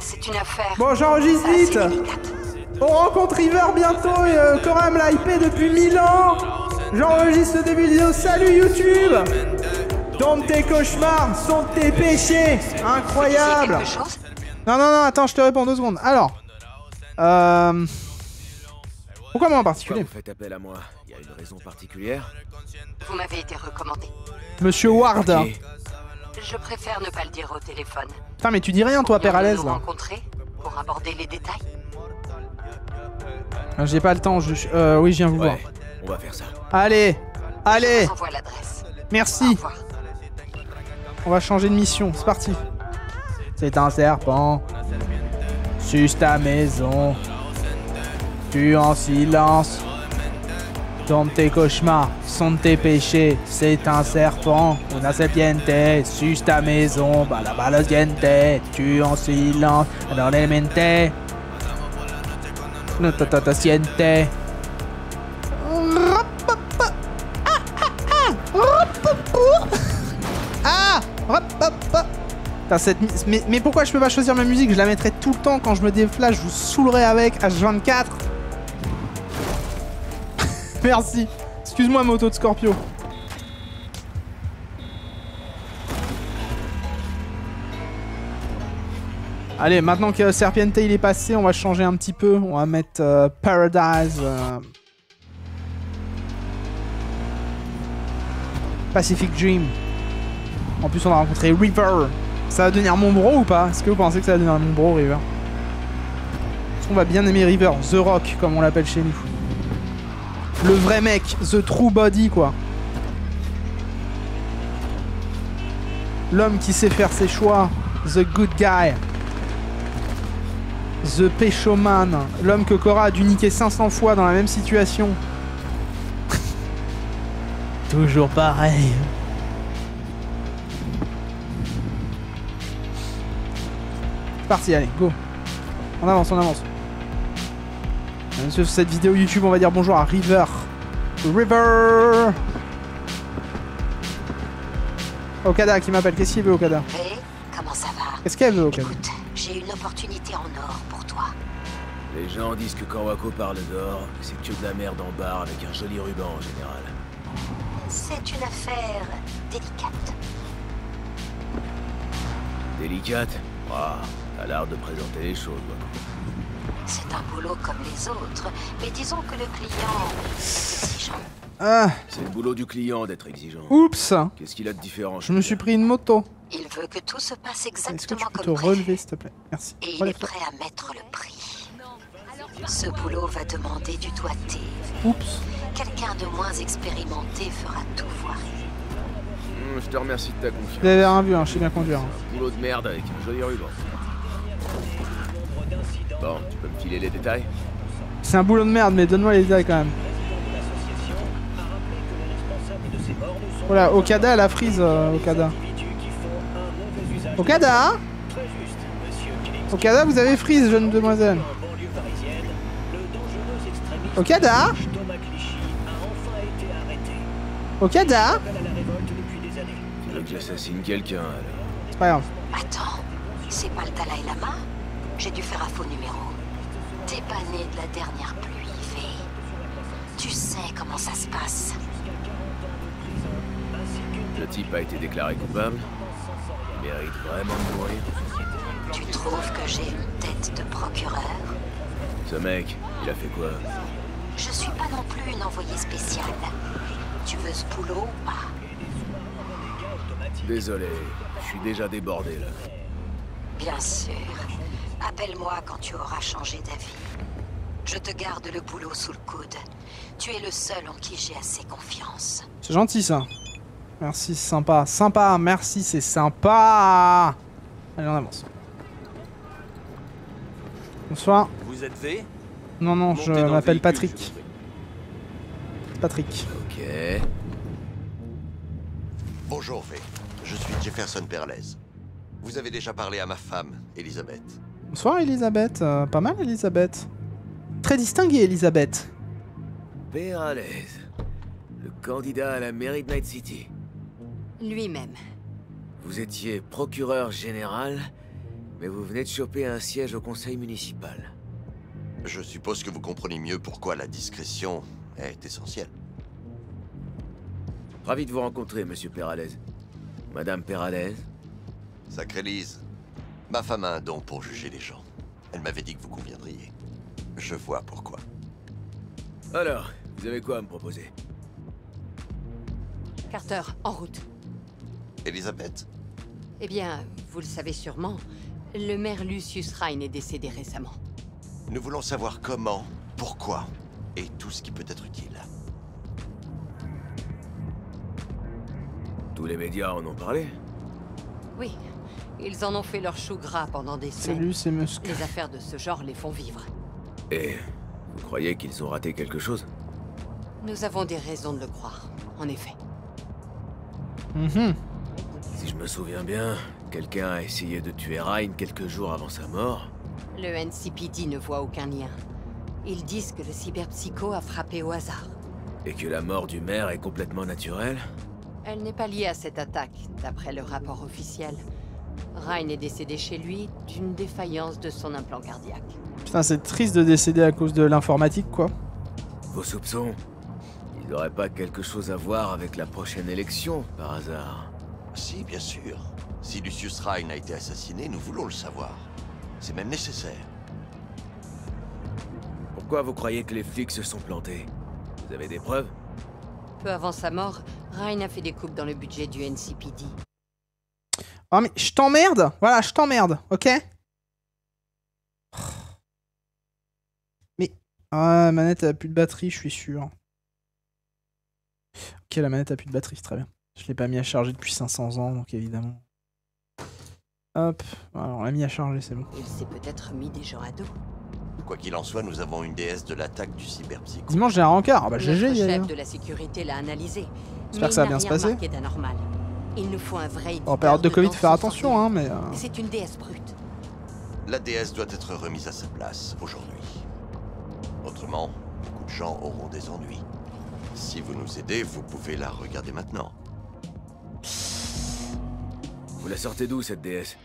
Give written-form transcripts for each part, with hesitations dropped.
C'est une affaire. Bon, j'enregistre vite. assez délicate. On rencontre River bientôt et Cora me l'a hypé depuis 1000 ans. J'enregistre le début de vidéo. Salut YouTube. Tombe tes cauchemars, sont tes péchés. Incroyable. Quelque chose? Non, attends, je te réponds 2 secondes. Alors, pourquoi moi en particulier? Vous faites appel à moi. Il y a une raison particulière? Vous m'avez été recommandé. Monsieur Ward. Ok. Je préfère ne pas le dire au téléphone. Putain, mais tu dis rien, toi, père à l'aise, Nous là. rencontrer pour aborder les détails. J'ai pas le temps, oui, je viens vous voir. Ouais, on va faire ça. Allez, Je allez, vous envoie l'adresse. Au merci. revoir. On va changer de mission, c'est parti. C'est un serpent. Suce ta maison. Tue en silence. Tombe tes cauchemars, sont tes péchés. C'est un serpent. Una serpiente. Suce ta maison. Balabala diente. Tue en silence. Dans les mente. No ta siente. Ah! Putain, mais pourquoi je peux pas choisir ma musique? Je la mettrai tout le temps quand je me déflash, je vous saoulerai avec H24. Merci. Excuse-moi, moto de Scorpio. Allez, maintenant que Serpiente il est passé, on va changer un petit peu. On va mettre Paradise. Pacific Dream. En plus, on a rencontré River. Ça va devenir mon bro ou pas? Est-ce que vous pensez que ça va devenir mon bro, River? Est-ce qu'on va bien aimer River? The Rock, comme on l'appelle chez nous. Le vrai mec, the true body, quoi. L'homme qui sait faire ses choix. The good guy. The péchoman. L'homme que Cora a dû niquer 500 fois dans la même situation. Toujours pareil. Parti, allez, go. On avance, on avance. Sur cette vidéo YouTube, on va dire bonjour à River. River. Okada qui m'appelle. Qu'est-ce qu'il veut, Okada? Hey, comment ça va? Qu'est-ce qu'elle veut, Okada? Écoute, j'ai une opportunité en or pour toi. Les gens disent que quand Wako parle d'or, c'est que de la merde en bar avec un joli ruban en général. C'est une affaire délicate. Délicate? Ah, t'as l'art de présenter les choses, Wako. C'est un boulot comme les autres, mais disons que le client est exigeant. Ah, C'est le boulot du client d'être exigeant. oups. Qu'est-ce qu'il a de différent? Je me suis pris une moto. Il veut que tout se passe Est-ce que exactement tu peux te comme prévu. relever, s'il te plaît? Merci. Et il est Relève-toi. prêt à mettre le prix. Ce boulot va demander du doigté. Oups. Quelqu'un de moins expérimenté fera tout foirer. Je te remercie de ta confiance. Vous avez rien vu, hein, je sais bien conduire. Hein. Boulot de merde avec un joli ruban. Bon, tu peux me filer les détails? C'est un boulot de merde, mais donne-moi les détails quand même. Voilà, Okada, elle a freeze, Okada. Okada? Okada, vous avez freeze, jeune demoiselle. Okada? Okada? Tu veux que j'assassine quelqu'un, alors? C'est pas grave. Attends, c'est pas le Dalai Lama? J'ai dû faire un faux numéro. T'es pas né de la dernière pluie, V. Tu sais comment ça se passe. Le type a été déclaré coupable. Il mérite vraiment de mourir. Tu trouves que j'ai une tête de procureur? Ce mec, il a fait quoi? Je suis pas non plus une envoyée spéciale. Tu veux ce boulot ou pas? Désolé, je suis déjà débordé là. Bien sûr. Appelle-moi quand tu auras changé d'avis. Je te garde le boulot sous le coude. Tu es le seul en qui j'ai assez confiance. C'est gentil ça. Merci, c'est sympa. Sympa, merci, c'est sympa. Allez, on avance. Bonsoir. Vous êtes V? Non, non, je Montez dans le m'appelle véhicule, Patrick. s'il vous plaît. Patrick. Ok. Bonjour V, je suis Jefferson Perlez. Vous avez déjà parlé à ma femme, Elisabeth. Bonsoir, Elisabeth. Pas mal, Elisabeth. Très distinguée, Elisabeth. Peralez, le candidat à la mairie de Night City. Lui-même. Vous étiez procureur général Mais vous venez de choper un siège au conseil municipal. Je suppose que vous comprenez mieux pourquoi la discrétion est essentielle. Ravi de vous rencontrer, monsieur Peralez. Madame Peralez. Sacrée Lise, ma femme a un don pour juger les gens. Elle m'avait dit que vous conviendriez. Je vois pourquoi. Alors, vous avez quoi à me proposer? Carter, en route. Elisabeth? Eh bien, vous le savez sûrement, le maire Lucius Rhyne est décédé récemment. Nous voulons savoir comment, pourquoi, et tout ce qui peut être utile. Tous les médias en ont parlé? Oui, ils en ont fait leur chou gras pendant des semaines. Salut, c'est Musk. Les affaires de ce genre les font vivre. Et vous croyez qu'ils ont raté quelque chose? Nous avons des raisons de le croire, en effet. Si je me souviens bien, quelqu'un a essayé de tuer Rhyne quelques jours avant sa mort. Le NCPD ne voit aucun lien. Ils disent que le cyberpsycho a frappé au hasard. Et que la mort du maire est complètement naturelle? Elle n'est pas liée à cette attaque, d'après le rapport officiel. Rhyne est décédé chez lui d'une défaillance de son implant cardiaque. Putain, c'est triste de décéder à cause de l'informatique, quoi. Vos soupçons? Ils n'auraient pas quelque chose à voir avec la prochaine élection, par hasard? Si, bien sûr. Si Lucius Rhyne a été assassiné, nous voulons le savoir. C'est même nécessaire. Pourquoi vous croyez que les flics se sont plantés? Vous avez des preuves? Peu avant sa mort, Rhyne a fait des coupes dans le budget du NCPD. Oh mais je t'emmerde. Voilà, je t'emmerde, ok? Mais... Ah, la manette a plus de batterie, je suis sûr. Ok, la manette a plus de batterie, très bien. Je l'ai pas mis à charger depuis 500 ans, donc évidemment. Hop, voilà, on l'a mis à charger, c'est bon. Il s'est peut-être mis des gens à dos. Quoi qu'il en soit, nous avons une déesse de l'attaque du cyberpsycho. Dimanche, j'ai un rencard. Ah bah Notre GG, chef d'ailleurs. de la sécurité l'a analysé. J'espère que ça va bien se passer. Mais il n'a rien remarqué d'anormal. Il nous faut un vrai éditeur En période de Covid, dans faire ce attention, sorte. hein, mais... C'est une déesse brute. La déesse doit être remise à sa place aujourd'hui. Autrement, beaucoup de gens auront des ennuis. Si vous nous aidez, vous pouvez la regarder maintenant. Vous la sortez d'où, cette déesse?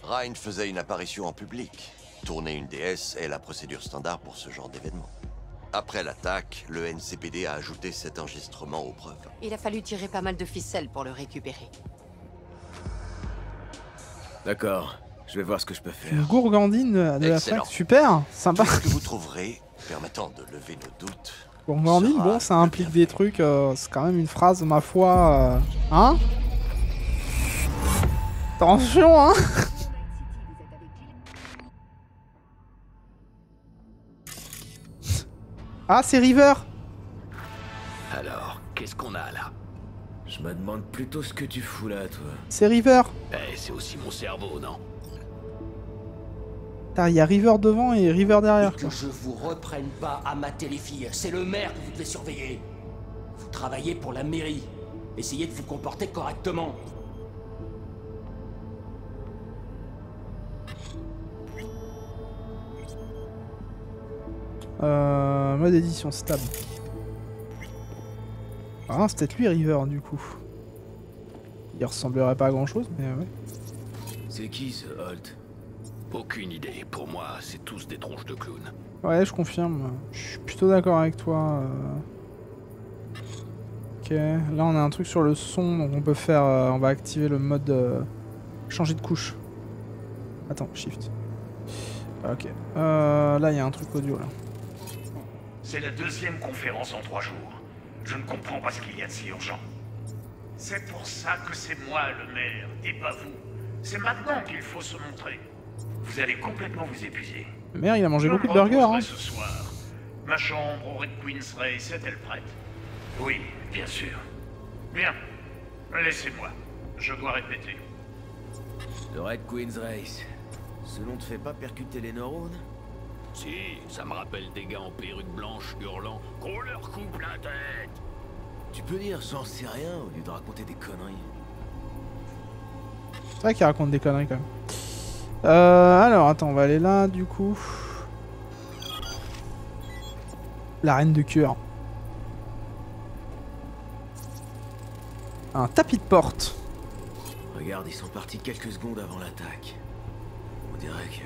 Rhyne faisait une apparition en public. Tourner une déesse est la procédure standard pour ce genre d'événement. Après l'attaque, le NCPD a ajouté cet enregistrement aux preuves. Il a fallu tirer pas mal de ficelles pour le récupérer. D'accord, je vais voir ce que je peux faire. Une gourgandine de la Excellent. fac, super, sympa. Tout ce que vous trouverez permettant de lever nos doutes. Gourgandine, sera bon, ça implique des trucs, c'est quand même une phrase, ma foi... Hein? Attention, hein? Ah, c'est River. Alors, qu'est-ce qu'on a là? Je me demande plutôt ce que tu fous là, toi. C'est River. Eh, c'est aussi mon cerveau, non? Il y a River devant et River derrière. Et que je vous reprenne pas à mater les filles. C'est le maire que vous devez surveiller. Vous travaillez pour la mairie. Essayez de vous comporter correctement. Mode édition stable. Ah, c'est peut-être lui River du coup. Il ressemblerait pas à grand chose, mais ouais. C'est qui ce Holt? Aucune idée. Pour moi, c'est tous des tronches de clowns. Ouais, je confirme. Je suis plutôt d'accord avec toi. Ok, là on a un truc sur le son, donc on peut faire... on va activer le mode... changer de couche. Attends, shift. Ok. Là il y a un truc audio là. C'est la deuxième conférence en 3 jours. Je ne comprends pas ce qu'il y a de si urgent. C'est pour ça que c'est moi le maire, et pas vous. C'est maintenant qu'il faut se montrer. Vous allez complètement vous épuiser. Le maire il a mangé Je beaucoup de me burgers, hein. reposerai ce soir. Ma chambre au Red Queen's Race est-elle prête? Oui, bien sûr. Bien. Laissez-moi. Je dois répéter. Le Red Queen's Race. Ce nom te fait pas percuter les neurones? Si, ça me rappelle des gars en perruque blanche hurlant qu'on leur coupe la tête. Tu peux dire j'en sais rien au lieu de raconter des conneries. C'est vrai qu'il raconte des conneries quand même. Alors, attends, on va aller là, du coup. La reine de cœur. Un tapis de porte. Regarde, ils sont partis quelques secondes avant l'attaque. On dirait que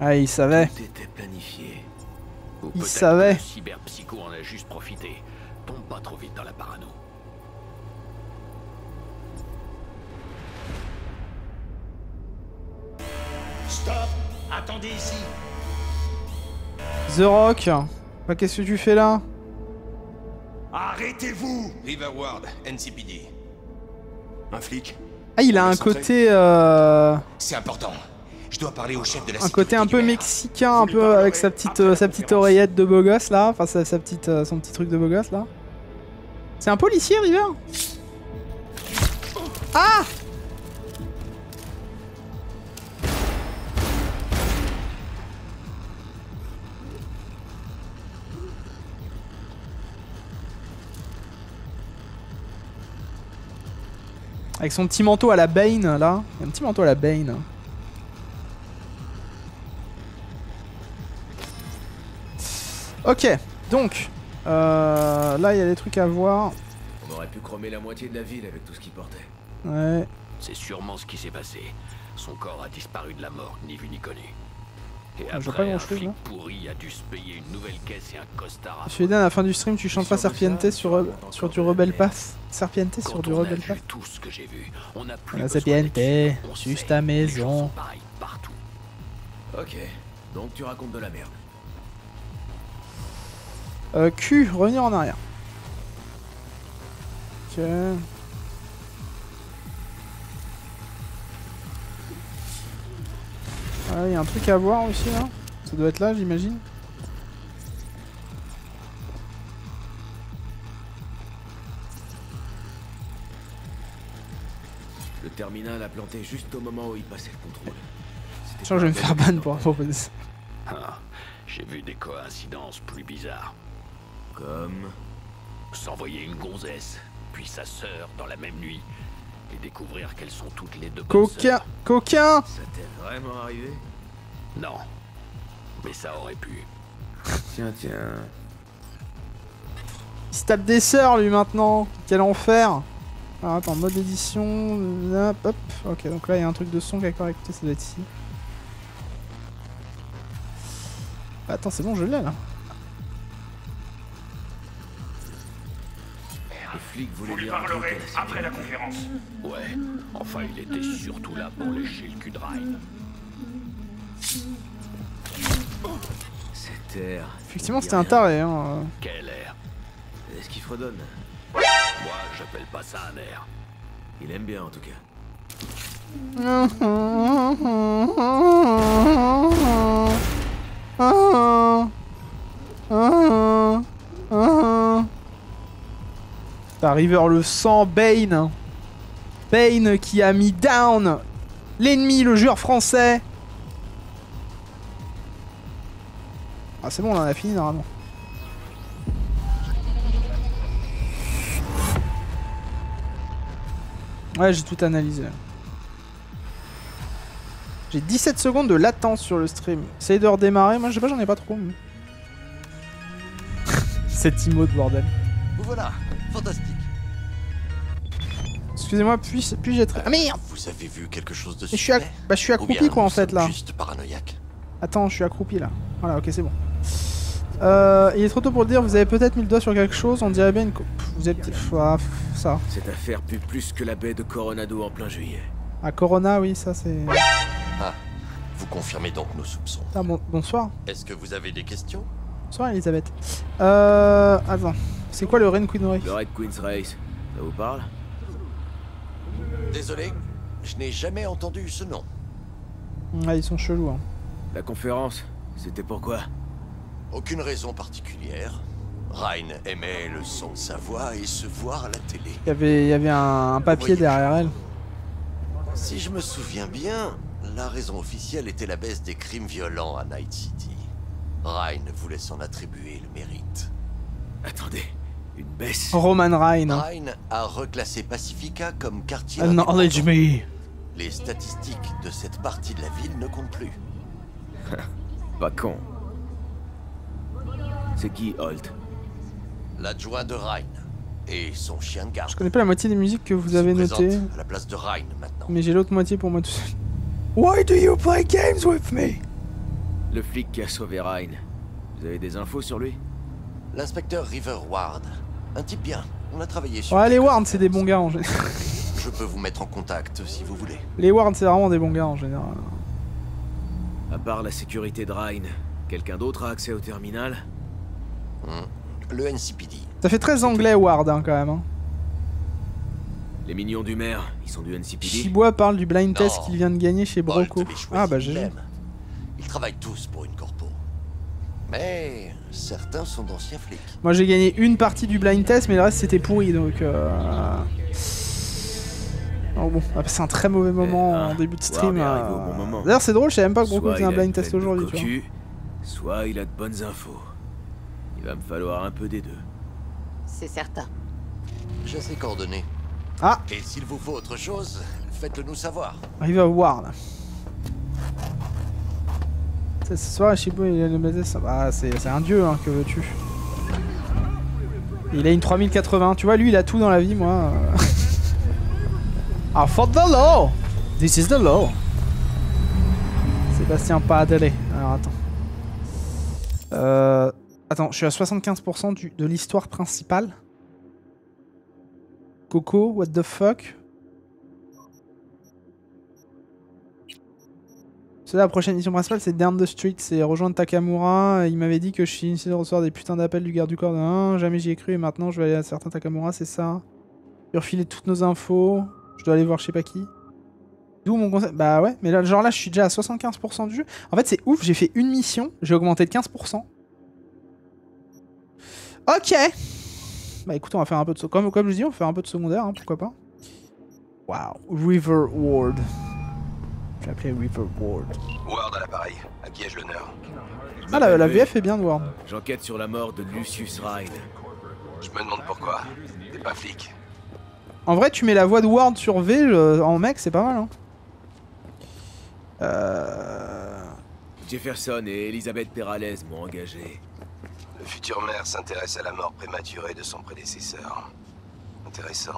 Ah, il savait. tout était planifié. Ou Il peut-être savait. que le cyberpsycho en a juste profité. Tombe pas trop vite dans la parano. Stop! Attendez ici! The Rock. Bah, qu'est-ce que tu fais là? Arrêtez-vous! Riverward, NCPD. Un flic? Ah, il a un côté... C'est important. Je dois parler au chef de la un côté un peu sécurité mexicain, un peu avec sa petite oreillette de beau gosse là. Enfin, son petit truc de beau gosse là. C'est un policier, River? Ah! Avec son petit manteau à la Bane là. Il y a un petit manteau à la Bane. Ok, donc là il y a des trucs à voir. on aurait pu cromer la moitié de la ville avec tout ce qu'il portait. Ouais. C'est sûrement ce qui s'est passé. Son corps a disparu de la mort, ni vu ni connu. Et Ah, je vois après, pas un grand-chose, flic là. pourri a dû se payer une nouvelle caisse et un costard à... Suéden, à la fin du stream, tu chanteras Serpiente sur du Rebel Pass. Serpiente sur Quand du on a Rebel vu Pass. tout ce que j'ai vu, on n'a plus La besoin Serpiente, d'excuses. On juste sait, ta les gens maison. sont pareils partout. Ok, donc tu racontes de la merde. Q, revenir en arrière. Ok. Il y a un truc à voir aussi là. Ça doit être là, j'imagine. Le terminal a planté juste au moment où il passait le contrôle. C'était Je sens que je vais me pas faire bon. ban pour proposer ça. Ah, j'ai vu des coïncidences plus bizarres. Comme... S'envoyer une gonzesse, puis sa sœur dans la même nuit, et découvrir qu'elles sont toutes les deux bonnes Coquin, sœurs. coquin. Ça t'est vraiment arrivé? Non, mais ça aurait pu. Tiens, tiens... Il se tape des sœurs lui maintenant. Quel enfer. Alors attends, mode édition. Hop, hop. Ok, donc là il y a un truc de son qui a correcté, ça doit être ici. Bah, attends, c'est bon, je l'ai là. Le flic voulait Vous lui dire un truc à parlerez la après la conférence. Ouais, enfin il était surtout là pour lécher le cul de Ryan. Cette terre... Effectivement, c'était un taré. Hein. Quel air. Est-ce qu'il fredonne? Moi, j'appelle pas ça un air. Il aime bien en tout cas. T'as River le sang, Bane. Bane qui a mis down l'ennemi, le joueur français. Ah c'est bon, on en a fini normalement. Ouais, j'ai tout analysé. J'ai 17 secondes de latence sur le stream. Essayez de redémarrer. Moi, je sais pas, j'en ai pas trop. Mais... Cet emote, bordel. Vous voilà, fantastique. Excusez-moi, puis-je être... Ah merde! Vous avez vu quelque chose de Je suis, suspect? je suis Ou accroupi bien quoi en nous fait sommes là. juste paranoïaque. Attends, je suis accroupi là. Voilà, ok, c'est bon. Il est trop tôt pour le dire, vous avez peut-être mis le doigt sur quelque chose, on dirait bien une... Vous êtes... ça. Cette affaire pue plus que la baie de Coronado en plein juillet. Ah, Corona, oui, ça c'est... Ah, vous confirmez donc nos soupçons. Ah, bonsoir. Est-ce que vous avez des questions? Bonsoir Elisabeth. Attends. C'est quoi le Ren Queen Race? Le Red Queen's Race, ça vous parle? Désolé, je n'ai jamais entendu ce nom. Ah, ils sont chelous, hein. La conférence, c'était pourquoi? Aucune raison particulière. Ryan aimait le son de sa voix et se voir à la télé. Il y avait un papier Oui. derrière elle. Si je me souviens bien, la raison officielle était la baisse des crimes violents à Night City. Ryan voulait s'en attribuer le mérite. Attendez, une baisse? Roman Ryan. Ryan a reclassé Pacifica comme quartier Acknowledge indépendant. me. Les statistiques de cette partie de la ville ne comptent plus. Pas con. C'est qui, Holt? L'adjoint de Ryan et son chien de garde. Je connais pas la moitié des musiques que vous se avez présente notées, à la place de Ryan maintenant. mais j'ai l'autre moitié pour moi tout seul. Why do you play games with me? Le flic qui a sauvé Ryan. Vous avez des infos sur lui? L'inspecteur River Ward. Un type bien. On a travaillé sur... Ouais, les Wards, c'est des bons gars en général. Je peux vous mettre en contact si vous voulez. Les Wards, c'est vraiment des bons gars en général. À part la sécurité de Ryan, quelqu'un d'autre a accès au terminal? Le NCPD. Ça fait très anglais, Ward, hein, quand même. Hein. Les mignons du maire, ils sont du NCPD? Chibois parle du blind test Non. qu'il vient de gagner chez Broco. Ah bah j'ai lui-même. Ils travaillent tous pour une corpo. Mais certains sont d'anciens flics. Moi j'ai gagné une partie du blind test, mais le reste c'était pourri donc. Oh bon, on a passé un très mauvais moment en début de stream. Bon D'ailleurs c'est drôle, je savais même pas que Broco Soit faisait un il a blind une test tête de aujourd'hui. Tu vois. cocu, soit il a de bonnes infos. Il va me falloir un peu des deux. C'est certain. J'ai ses coordonnées. Ah, Et s'il vous faut autre chose, faites-le nous savoir. River Ward. Ce soir, Chibois il a le blind test. Bah, c'est un dieu, hein, que veux-tu. Il a une 3080, tu vois, lui il a tout dans la vie, moi. I fought the law. This is the law. Sébastien Padele. Alors attends. Attends, je suis à 75% de l'histoire principale. Coco, what the fuck? C'est la prochaine mission principale, c'est Down the Street, c'est rejoindre Takamura. Il m'avait dit que je suis initié de recevoir des putains d'appels du garde du corps. Non, jamais j'y ai cru et maintenant je vais aller à certains Takamura, c'est ça. Je vais refiler toutes nos infos. Je dois aller voir je sais pas qui. D'où mon conseil. Bah ouais, mais là, genre là je suis déjà à 75% du jeu. En fait c'est ouf, j'ai fait une mission, j'ai augmenté de 15%. Ok. Bah écoute, on va faire un peu de... Comme je dis, on va faire un peu de secondaire, hein, pourquoi pas. Waouh, River Ward. Je vais l'appeler River Ward. Ward à l'appareil, à qui ai-je l'honneur? Ah la VF est bien de Ward. J'enquête sur la mort de Lucius Rhyne. Je me demande pourquoi. T'es pas flic. En vrai, tu mets la voix de Ward sur V en mec, c'est pas mal. Hein. Jefferson et Elisabeth Perales m'ont engagé. Le futur maire s'intéresse à la mort prématurée de son prédécesseur. Intéressant.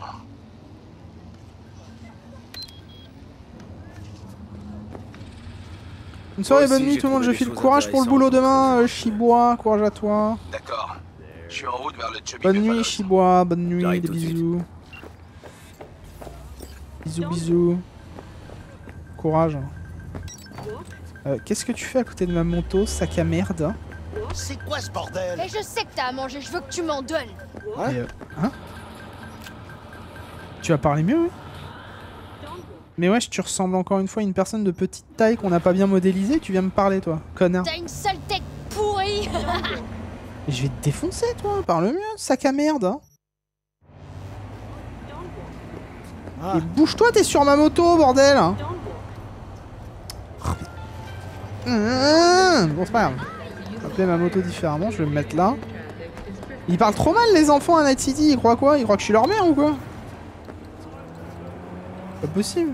Une soirée, Moi aussi, bonne nuit j'ai tout le monde, je trouvé des file choses courage pour le boulot intéressantes. demain, Chibois, courage à toi. D'accord. Je suis en route vers le Chubby Bonne nuit Buffaloes. Chibois, bonne nuit, J'arrive des tout de suite. bisous. Bisous bisous. Courage. Qu'est-ce que tu fais à côté de ma moto, sac à merde? C'est quoi ce bordel? Et je sais que t'as à manger, je veux que tu m'en donnes. Hein? Tu vas parler mieux, oui? Mais wesh, tu ressembles encore une fois à une personne de petite taille qu'on n'a pas bien modélisée. Tu viens me parler, toi, connard. T'as une sale tête pourrie. Et je vais te défoncer, toi. Parle mieux, sac à merde. Hein. Et bouge-toi, t'es sur ma moto, bordel. Bon, c'est pas grave. Je vais appeler ma moto différemment, je vais me mettre là. Ils parlent trop mal, les enfants à Night City. Ils croient quoi? Ils croient que je suis leur mère ou quoi? Pas possible.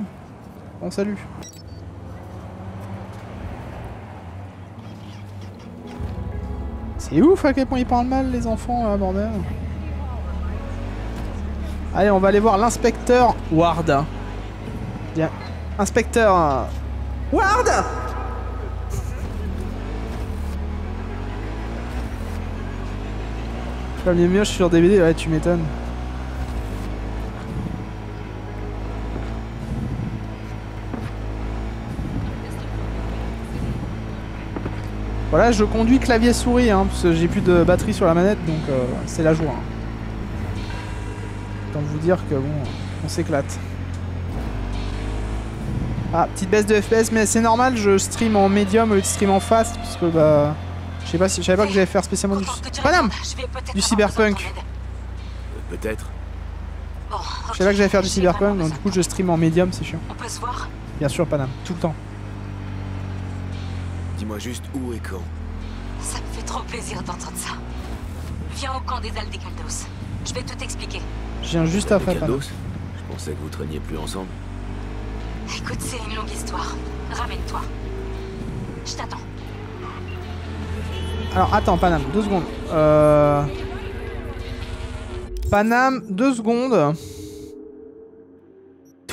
Bon, salut. C'est ouf à quel point ils parlent mal, les enfants, là, bordel. Allez, on va aller voir l'inspecteur Ward. Bien. Inspecteur Ward. Je vais mieux, je suis sur DVD, ouais, tu m'étonnes. Voilà, je conduis clavier souris, hein, parce que j'ai plus de batterie sur la manette, donc c'est la joie. Hein. Autant vous dire que bon, on s'éclate. Ah, petite baisse de FPS, mais c'est normal, je stream en médium au lieu de stream en fast, parce que bah... Je sais pas si, je savais pas que j'allais faire spécialement du... Madame, du cyberpunk. Peut-être. Bon, Je savais pas que j'allais faire du cyberpunk, donc du coup je stream en médium, c'est chiant. On peut se voir? Bien sûr, Panam, tout le temps. Dis-moi juste où et quand. Ça me fait trop plaisir d'entendre ça. Viens au camp des Aldecaldos. Je vais tout t'expliquer. Je viens juste après, Panam. Caldos? Je pensais que vous traîniez plus ensemble. Écoute, c'est une longue histoire. Ramène-toi. Je t'attends. Alors attends, Panam, 2 secondes. Panam, 2 secondes.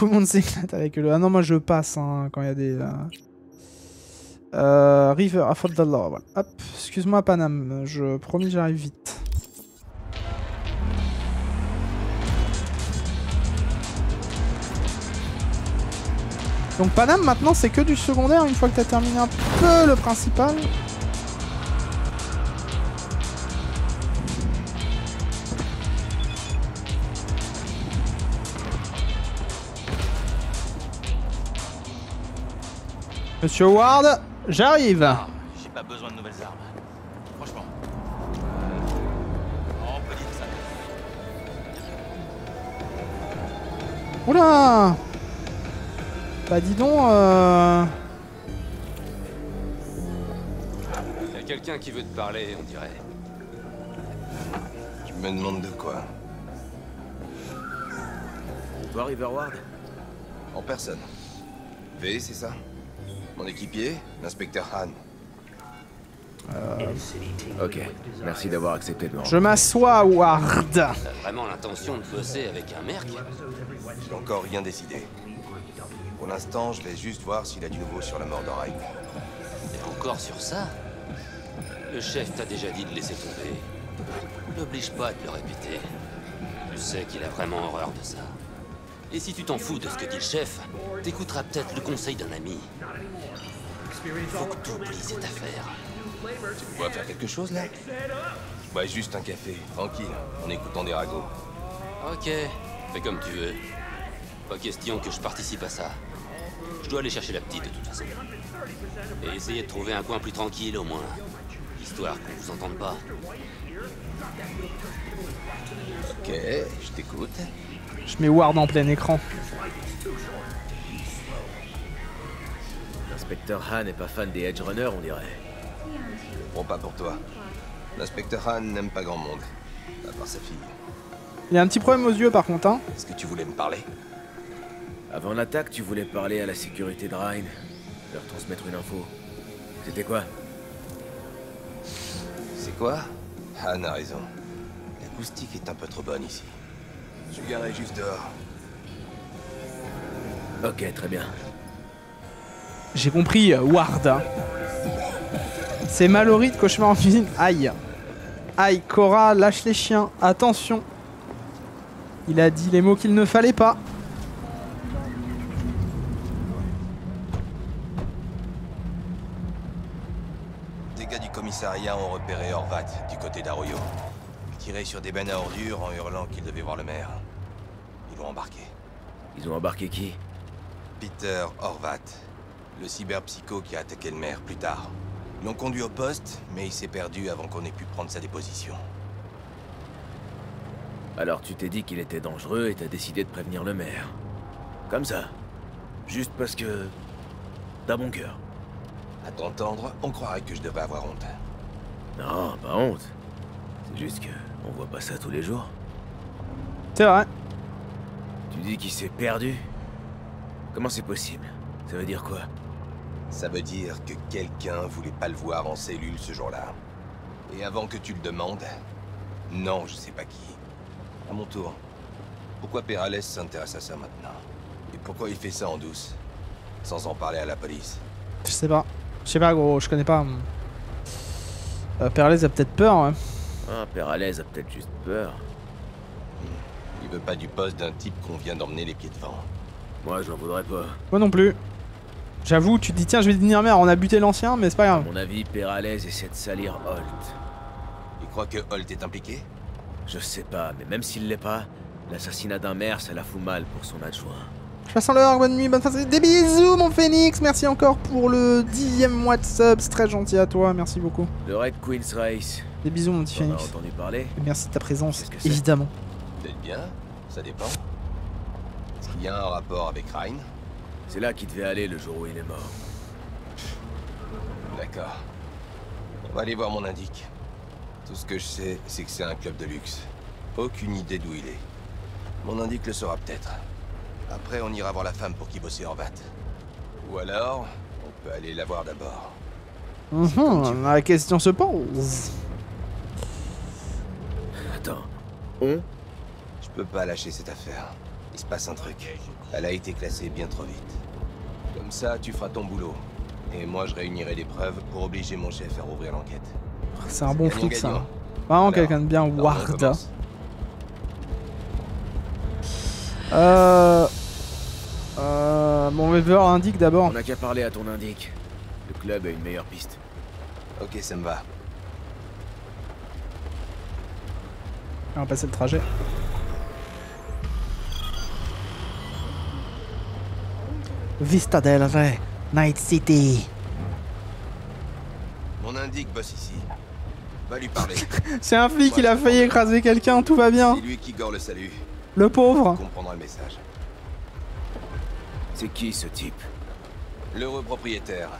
tout le monde s'éclate avec le... Ah non, moi je passe hein, quand il y a des... River, Afodallah, voilà. Hop, excuse-moi Panam, je promis j'arrive vite. Donc Panam maintenant c'est que du secondaire une fois que t'as terminé un peu le principal. Monsieur Ward, j'arrive. J'ai pas besoin de nouvelles armes. Franchement. On peut dire ça. Oula. Bah dis donc Y a quelqu'un qui veut te parler, on dirait. Tu me demandes de quoi? Toi, Riverward? En personne. V, c'est ça? Mon équipier, l'inspecteur Han. Ok, merci d'avoir accepté de me je m'assois, Ward. T'as vraiment l'intention de bosser avec un merc? J'ai encore rien décidé. Pour l'instant, je vais juste voir s'il a du nouveau sur la mort d'Orail. Et encore sur ça? Le chef t'a déjà dit de laisser tomber. N'oblige pas à te le répéter. Tu sais qu'il a vraiment horreur de ça. Et si tu t'en fous de ce que dit le chef, t'écouteras peut-être le conseil d'un ami. Faut que t'oublies cette affaire. Tu pourrais faire quelque chose, là? Ouais, juste un café, tranquille, en écoutant des ragots. Ok, fais comme tu veux. Pas question que je participe à ça. Je dois aller chercher la petite de toute façon. Et essayer de trouver un coin plus tranquille au moins. Histoire qu'on vous entende pas. Ok, je t'écoute. Je mets Ward en plein écran. L'inspecteur Han n'est pas fan des Edge Runners, on dirait. Bon, pas pour toi. L'inspecteur Han n'aime pas grand monde, à part sa fille. Il y a un petit problème aux yeux par contre, hein. Est-ce que tu voulais me parler? Avant l'attaque, tu voulais parler à la sécurité de Rhine, leur transmettre une info. C'était quoi? C'est quoi? Han a raison. L'acoustique est un peu trop bonne ici. Je suis garé juste dehors. Ok, très bien. J'ai compris, Ward. Hein. C'est Mallory de Cauchemar en cuisine. Aïe. Aïe, Cora, lâche les chiens. Attention. Il a dit les mots qu'il ne fallait pas. Des gars du commissariat ont repéré Horvat, du côté d'Arroyo. Tiré sur des bennes à ordures en hurlant qu'ils devaient voir le maire. Ils l'ont embarqué. Ils ont embarqué qui? Peter Horvat, le cyberpsycho qui a attaqué le maire plus tard. Ils l'ont conduit au poste, mais il s'est perdu avant qu'on ait pu prendre sa déposition. Alors tu t'es dit qu'il était dangereux et t'as décidé de prévenir le maire. Comme ça. Juste parce que... t'as bon cœur. À t'entendre, on croirait que je devais avoir honte. Non, pas honte. C'est juste que... on voit pas ça tous les jours. C'est vrai. Tu dis qu'il s'est perdu? Comment c'est possible? Ça veut dire quoi? Ça veut dire que quelqu'un voulait pas le voir en cellule ce jour-là. Et avant que tu le demandes... Non, je sais pas qui. À mon tour. Pourquoi Perales s'intéresse à ça maintenant? Et pourquoi il fait ça en douce? Sans en parler à la police? Je sais pas. Je sais pas gros, je connais pas. Perlez a peut-être peur, ouais. Ah, Perales a peut-être juste peur. Il veut pas du poste d'un type qu'on vient d'emmener les pieds devant. Moi, j'en voudrais pas. Moi non plus. J'avoue, tu te dis tiens, je vais devenir maire, on a buté l'ancien, mais c'est pas grave. À mon avis, Perales essaie de salir Holt. Il croit que Holt est impliqué? Je sais pas, mais même s'il l'est pas, l'assassinat d'un maire, ça la fout mal pour son adjoint. Je passe en l'heure, bonne nuit, bonne fin de... Des bisous mon Phoenix, merci encore pour le 10e mois de sub, c'est très gentil à toi, merci beaucoup. Le Red Queen's Race. Des bisous mon petit T'en as Phoenix. entendu parler? Et merci de ta présence, Qu'est-ce que c'est? évidemment. Peut-être bien, ça dépend. Est-ce qu'il y a un rapport avec Rhine? C'est là qu'il devait aller le jour où il est mort. D'accord. On va aller voir mon indique. Tout ce que je sais, c'est que c'est un club de luxe. Aucune idée d'où il est. Mon indique le saura peut-être. Après, on ira voir la femme pour qui bossait Horvat. Ou alors, on peut aller la voir d'abord. La question se pose. Attends, on? Je peux pas lâcher cette affaire. Et se passe un truc. Elle a été classée bien trop vite. Comme ça, tu feras ton boulot. Et moi, je réunirai des preuves pour obliger mon chef à rouvrir l'enquête. C'est un bon flic, ça. Gagnant. Vraiment Alors, quelqu'un de bien, on Ward. recommence. Mon Weaver indique d'abord. On n'a qu'à parler à ton indique. Le club a une meilleure piste. Ok, ça me va. On va passer le trajet. Vista del Rey, Night City. Mon indique bosse ici. Va lui parler. C'est un flic, il a failli écraser quelqu'un, tout va bien. C'est lui qui gore le salut. Le pauvre. Il comprendra le message. C'est qui ce type? L'heureux propriétaire.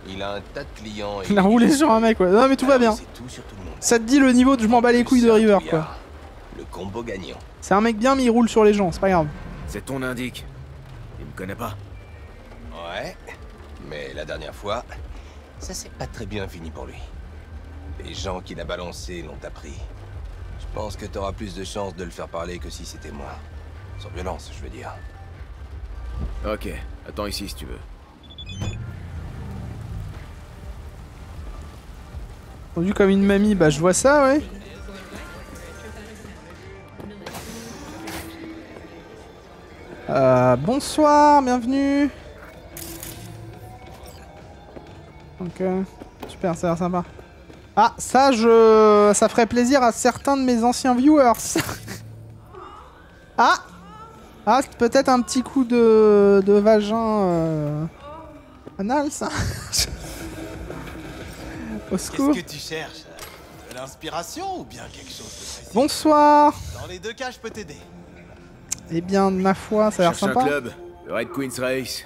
Il a un tas de clients et... Il a roulé sur un mec, ouais. Non mais tout va bien. C'est tout sur tout le monde. Ça te dit le niveau de je m'en bats les couilles de River, quoi. Le combo gagnant. C'est un mec bien mais il roule sur les gens, c'est pas grave. C'est ton indique. Il me connaît pas. Ouais. Mais la dernière fois, ça s'est pas très bien fini pour lui. Les gens qu'il a balancés l'ont appris. Je pense que t'auras plus de chances de le faire parler que si c'était moi. Sans violence, je veux dire. Ok, attends ici si tu veux. Rendu comme une mamie, bah je vois ça, ouais. Bonsoir, bienvenue. Ok, super, ça a l'air sympa. Ah, ça, ça ferait plaisir à certains de mes anciens viewers. Ah, peut-être un petit coup de vagin anal, ça. Au secours. Qu'est-ce que tu cherches? De l'inspiration ou bien quelque chose de précis? Bonsoir. Dans les deux cas, je peux t'aider. Eh bien, ma foi, ça a l'air Cherche sympa. un club, le Red Queen's Race.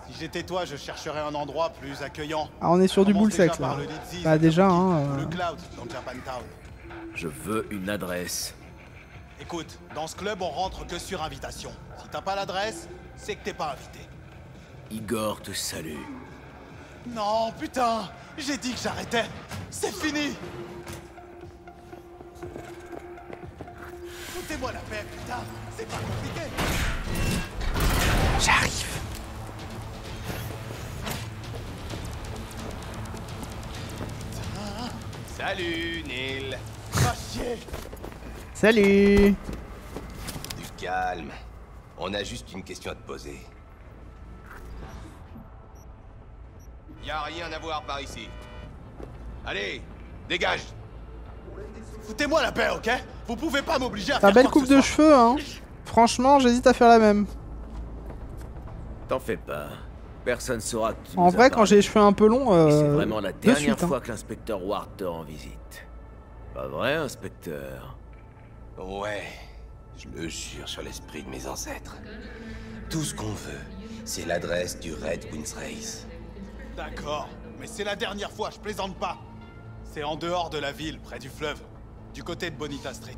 Si j'étais toi, je chercherais un endroit plus accueillant. Ah, on est sur du Commence bull sex déjà là. par le Litzy, Bah déjà, hein. Le Cloud dans Japantown. Je veux une adresse. Écoute, dans ce club, on rentre que sur invitation. Si t'as pas l'adresse, c'est que t'es pas invité. Igor te salue. Non, putain, j'ai dit que j'arrêtais. C'est fini. Foutez-moi la paix, putain. C'est pas compliqué. J'arrive. Salut, Neil. Va chier. Salut. Du calme. On a juste une question à te poser. Y a rien à voir par ici. Allez, dégage. Foutez-moi la paix, ok? Vous pouvez pas m'obliger à Ta faire belle quoi que coupe ce de soit. cheveux, hein. Franchement, j'hésite à faire la même. T'en fais pas. Personne saura que tu En nous as vrai, quand parlé. j'ai les cheveux un peu longs, Et c'est vraiment la de dernière suite, hein. fois que l'inspecteur Ward te rend visite. Pas vrai, inspecteur? Ouais, je le jure sur l'esprit de mes ancêtres. Tout ce qu'on veut, c'est l'adresse du Red Queen's Race. D'accord, mais c'est la dernière fois, je plaisante pas. C'est en dehors de la ville, près du fleuve. Du côté de Bonita Street.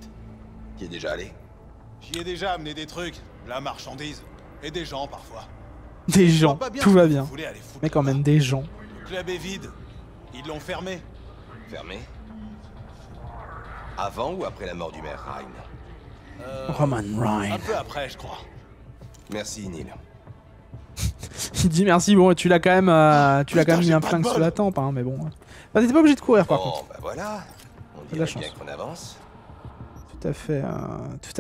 Qui est déjà allé? J'y ai déjà amené des trucs, de la marchandise. Et des gens, parfois. Des Je vois gens, pas bien tout ce va que bien. vous voulez aller foutre Mec, quand là-bas. même des gens. Le club est vide. Ils l'ont fermé. Fermé? Avant ou après la mort du maire Ryan? Roman Ryan. Un peu après, je crois. Merci, Neil. Il dit merci, bon, tu l'as quand même, putain, mis j'ai un pas de flingue bol. sous la tempe, hein, mais bon. Bah, t'étais pas obligé de courir par Bon, contre. bah voilà. On de la dirait chance. bien qu'on avance. Tout à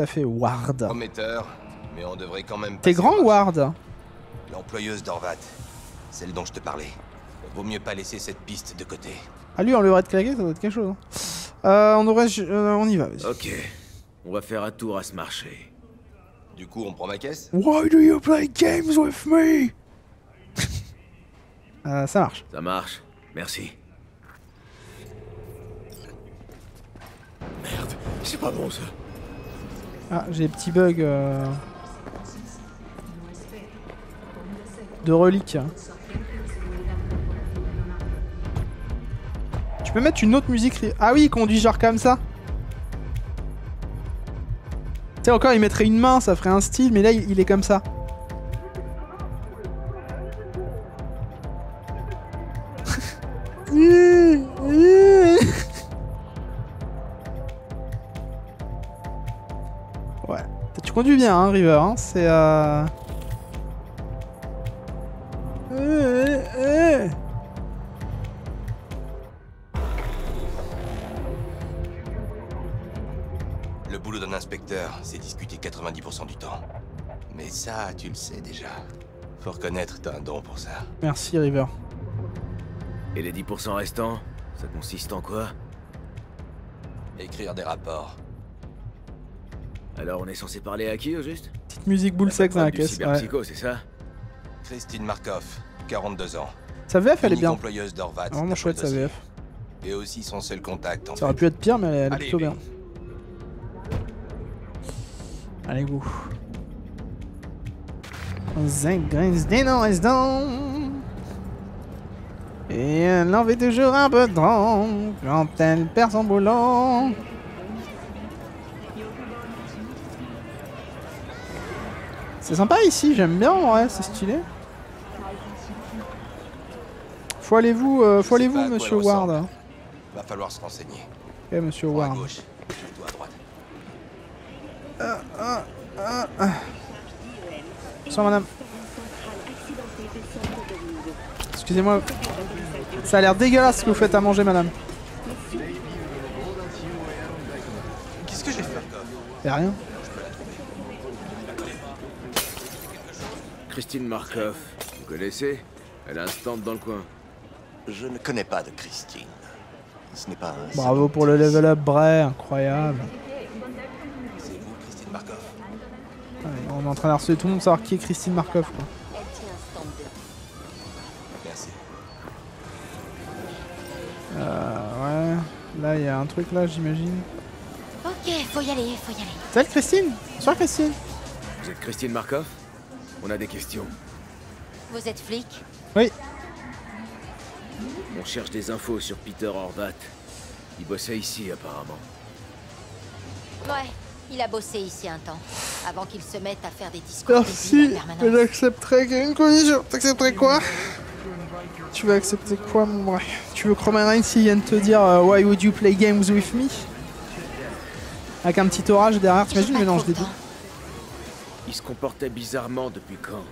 fait, Ward. Prometteur, mais on devrait quand même... T'es passer grand, au marché. Ward? L'employeuse d'Orvat, celle dont je te parlais. Vaut mieux pas laisser cette piste de côté. Ah, lui, on l'aurait de claquer, ça doit être quelque chose. Hein. On y va, vas-y. Ok, on va faire un tour à ce marché. Du coup, on prend ma caisse? Why do you play games with me? Ça marche. Ça marche, merci. Merde, c'est pas bon ça. Ah, j'ai des petits bugs de reliques. Tu peux mettre une autre musique. Ah oui, il conduit genre comme ça. Tu sais, encore, il mettrait une main, ça ferait un style, mais là, il est comme ça. Ouais. Tu conduis bien, hein, River. Hein, c'est Le boulot d'un inspecteur, c'est discuter 90% du temps. Mais ça, tu le sais déjà. Faut reconnaître, t'as un don pour ça. Merci, River. Et les 10% restants, ça consiste en quoi? Écrire des rapports. Alors on est censé parler à qui au juste? Petite musique boule sec dans la caisse. Cyberpsycho, Ouais. c'est ça? Christine Markov, 42 ans. Sa VF, elle est bien. Employeuse d'Orvat. Vraiment chouette, sa VF. Et aussi son seul contact, en Ça aurait fait. pu être pire, mais elle est Allez, plutôt bien. Allez, go. Zinc grince des dents. Et elle en fait toujours un peu trop quand elle perd son boulot. C'est sympa ici, j'aime bien, ouais, c'est stylé. Faut aller vous, monsieur Ward. Va falloir se renseigner. Ok, monsieur Prends à Ward. gauche, toi à droite. Bonsoir madame. Excusez-moi. Ça a l'air dégueulasse ce que vous faites à manger, madame. Qu'est-ce que j'ai fait? Y'a rien. Christine Markov, vous connaissez? Elle a un stand dans le coin. Je ne connais pas de Christine. Ce n'est pas un... Bravo pour le level up, Bray, incroyable. C'est vous, Christine Markov? Ouais, on est en train de harceler tout le monde pour savoir qui est Christine Markov, quoi. Merci. Ouais. Là, il y a un truc là, j'imagine. Ok, faut y aller, faut y aller. Salut Christine. Bonsoir Christine. Vous êtes Christine Markov? On a des questions. Vous êtes flic? Oui. On cherche des infos sur Peter Horvat. Il bossait ici, apparemment. Ouais, il a bossé ici un temps, avant qu'il se mette à faire des discours Merci. débiles en permanence. Mais j'accepterais qu'il y ait une condition. T'accepterais quoi? Tu veux accepter quoi, mon vrai? Tu veux que Roman Reigns il vienne te dire Why would you play games with me? Avec un petit orage derrière, t'imagines le mélange des deux? Il se comportait bizarrement depuis quand?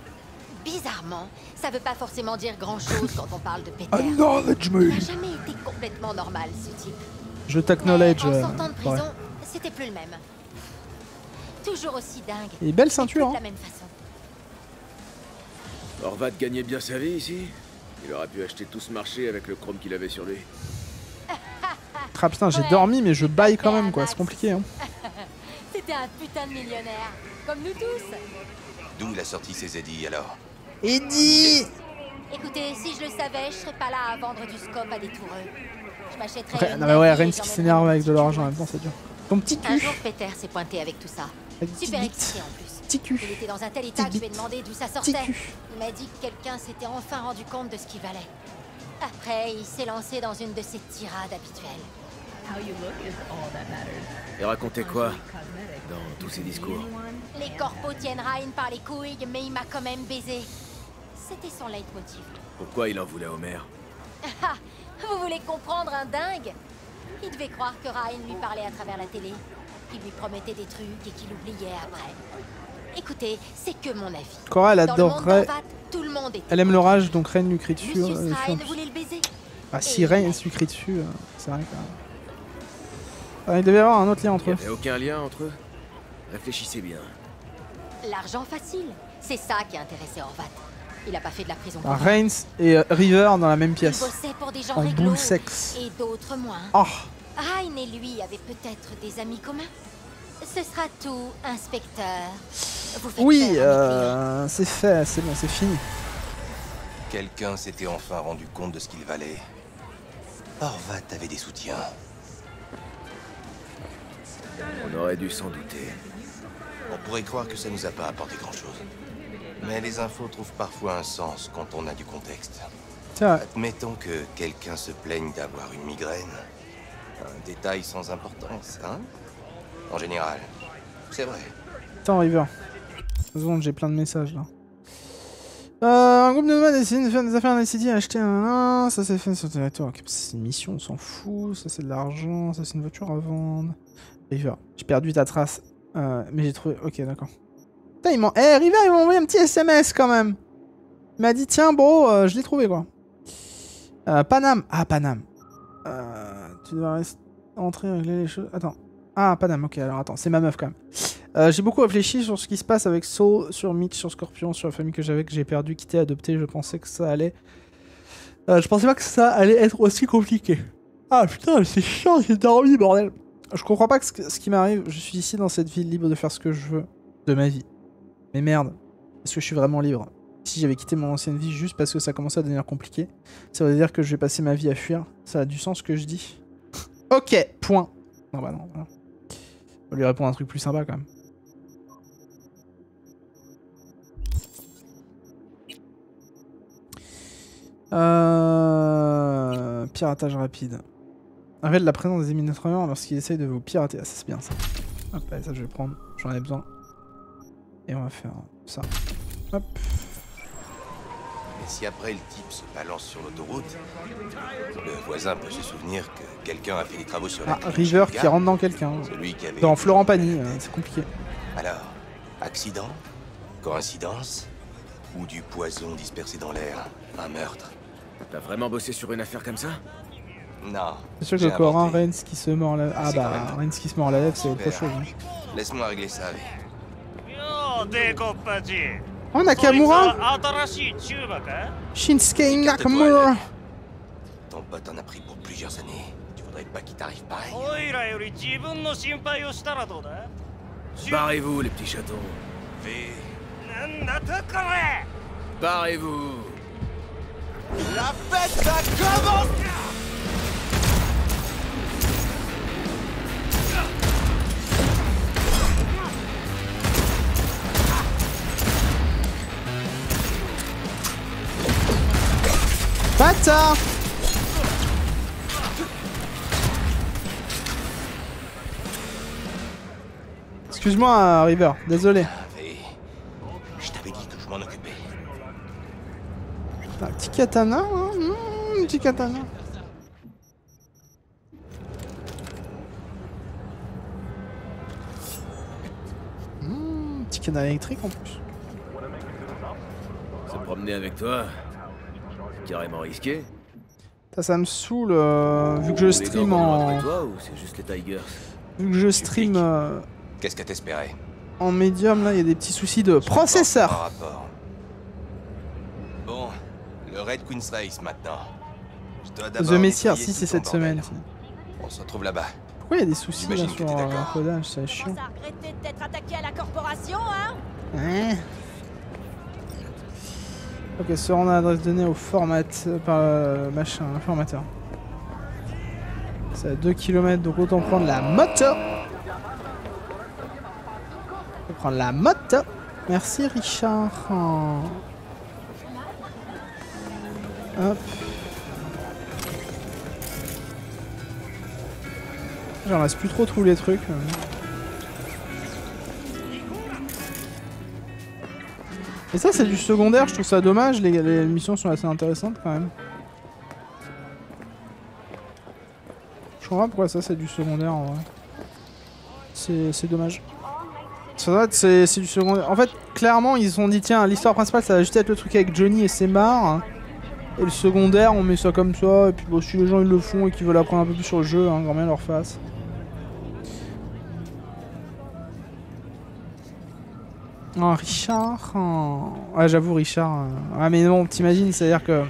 Bizarrement, ça veut pas forcément dire grand-chose quand on parle de Peter. Acknowledge me. Il n'a jamais été complètement normal, ce type. Je t'acknowledge. En sortant de prison, ouais. c'était plus le même. Toujours aussi dingue. Et belle ceinture, De hein. la même façon. Horvat gagnait bien sa vie ici? Il aurait pu acheter tout ce marché avec le chrome qu'il avait sur lui. Ah putain, j'ai dormi, mais je baille quand même, quoi. C'est compliqué, hein. C'était un putain de millionnaire, comme nous tous. D'où il a sorti ses Eddie, alors? Eddie! Écoutez, si je le savais, je serais pas là à vendre du scope à des toureux. Je m'achèterais Okay, une non mais ouais, navire Reigns et qui j'emmènerais s'énerve mon avec de petit l'argent en cul. même temps, c'est dur. Ton petit Un cul. jour, Peter s'est pointé avec tout ça. Avec petite Super bite. excité en plus. Petit cul. Il était dans un tel état que je lui ai demandé d'où ça sortait. Petit cul. Il m'a dit que quelqu'un s'était enfin rendu compte de ce qu'il valait. Après, il s'est lancé dans une de ses tirades habituelles. Et racontait quoi dans tous ses discours? Les corpos tiennent Ryan par les couilles, mais il m'a quand même baisé. C'était son leitmotiv. Pourquoi il en voulait au maire? Ah, vous voulez comprendre un dingue? Il devait croire que Ryan lui parlait à travers la télé. Il lui promettait des trucs et qu'il oubliait après. Écoutez, c'est que mon avis. Cora, elle Dans le monde adorerait. d'Orvat, tout le monde était Elle aime l'orage, donc Reigns lui crie dessus. Lucius dessus, en Ryan plus. voulait le baiser. Ah, si Reigns lui crie dessus, c'est vrai que. Ah, il devait y avoir un autre lien entre Il eux. n'y avait aucun lien entre eux? Réfléchissez bien. L'argent facile, c'est ça qui a intéressé Horvat. Il a pas fait de la prison. Ah, pour rien. Reigns et River dans la même Il pièce. bossait pour des gens En réglo boule sexe. et d'autres moins. Oh. Ryan et lui avaient peut-être des amis communs. Ce sera tout, inspecteur. Vous faites Oui, peur à mes c'est fait, c'est bon, c'est fini. Quelqu'un s'était enfin rendu compte de ce qu'il valait. Horvat avait des soutiens. On aurait dû s'en douter. On pourrait croire que ça nous a pas apporté grand-chose. Mais les infos trouvent parfois un sens quand on a du contexte. C'est vrai. Admettons que quelqu'un se plaigne d'avoir une migraine. Un détail sans importance, hein? En général, c'est vrai. Attends, River. 2 secondes, j'ai plein de messages là. Un groupe de nomades essaie de faire des affaires dans les cités, acheter un. Ça c'est fait sur le territoire. Okay, c'est une mission, on s'en fout. Ça c'est de l'argent. Ça c'est une voiture à vendre. River, j'ai perdu ta trace. Mais j'ai trouvé... Ok, d'accord. Putain, River, il m'a envoyé un petit SMS quand même. Il m'a dit, tiens, bro, je l'ai trouvé, quoi. Paname. Ah, Paname. Tu dois rentrer, régler les choses... Attends. Ah, Paname, ok, alors attends, c'est ma meuf, quand même. J'ai beaucoup réfléchi sur ce qui se passe avec Saul, sur Mitch, sur Scorpion, sur la famille que j'ai perdue, quittée, adoptée. Je pensais que ça allait... je pensais pas que ça allait être aussi compliqué. Ah, putain, c'est chiant, j'ai dormi, bordel. Je comprends pas que ce qui m'arrive. Je suis ici dans cette ville libre de faire ce que je veux de ma vie. Mais merde, est-ce que je suis vraiment libre? Si j'avais quitté mon ancienne vie juste parce que ça commençait à devenir compliqué, ça veut dire que je vais passer ma vie à fuir. Ça a du sens ce que je dis. Ok, point. Non bah non. Voilà. On va lui répondre un truc plus sympa quand même. Piratage rapide. Révèle la présence des ennemis nettoyeurs lorsqu'ils essayent de vous pirater. Ah, ça c'est bien ça. Hop, allez, ça je vais prendre. J'en ai besoin. Et on va faire ça. Hop. Et si après le type se balance sur l'autoroute, le voisin peut se souvenir que quelqu'un a fait des travaux sur la River qui rentre dans quelqu'un. Dans Florent Pagny, c'est compliqué. Alors, accident? Coïncidence? Ou du poison dispersé dans l'air? Un meurtre? T'as vraiment bossé sur une affaire comme ça? Non. C'est sûr que le Corin, Reigns qui se mord la... Ah bah, Reigns qui se mord la lèvre, c'est autre chose. Hein. Laisse-moi régler ça. Oh, Nakamura! Shinsuke Nakamura! Ton pote en a pris pour plusieurs années. Tu voudrais pas qu'il t'arrive pareil? Barrez-vous, les petits chatons. Barrez-vous. La fête va commencer! Bâtard! Excuse-moi, River, désolé. Je t'avais dit que je m'en occupais. Un petit katana, hein, un petit katana. Petit katana électrique en plus. Se promener avec toi, c'est carrément risqué. Ça me saoule vu que je stream en... Toi, ou c'est juste les Tigers? Vu que je stream... Qu'est-ce que t'espérais? En médium, là, il y a des petits soucis de processeur. Bon, le Red Queen's Race maintenant. The Messiah, si c'est cette semaine. On se retrouve là-bas. Pourquoi il y a des soucis là sur l'encodage? C'est chiant. Arrêtez d'être attaqué à la corporation, hein? Ouais. Ok, seront l'adresse donnée au format par machin, informateur. C'est à 2 km, donc autant prendre la moto. On va prendre la moto. Merci Richard. Hop. J'en reste plus trop tous les trucs. Et ça c'est du secondaire, je trouve ça dommage, les missions sont assez intéressantes quand même. Je comprends pas pourquoi ça c'est du secondaire en vrai. C'est dommage. C'est du secondaire. En fait, clairement ils se sont dit tiens, l'histoire principale ça va juste être le truc avec Johnny et ses marres. Et le secondaire on met ça comme ça, et puis bon, si les gens ils le font et qu'ils veulent apprendre un peu plus sur le jeu, hein, grand bien leur face. Oh, Richard. Oh. Ouais, j'avoue, Richard. Ah, mais non, t'imagines, c'est-à-dire que.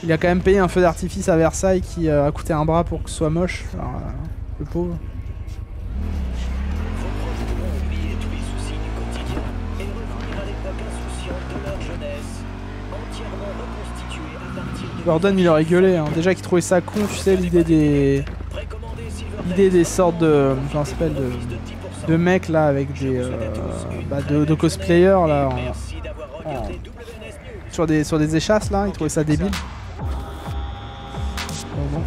Il a quand même payé un feu d'artifice à Versailles qui a coûté un bras pour que ce soit moche. Alors, le pauvre. Gordon, il aurait gueulé. Hein. Déjà qu'il trouvait ça con, tu sais, l'idée des. L'idée des sortes de. Comment ça s'appelle de mecs là avec des de cosplayers là sur des échasses là, ils trouvaient ça débile. Bon.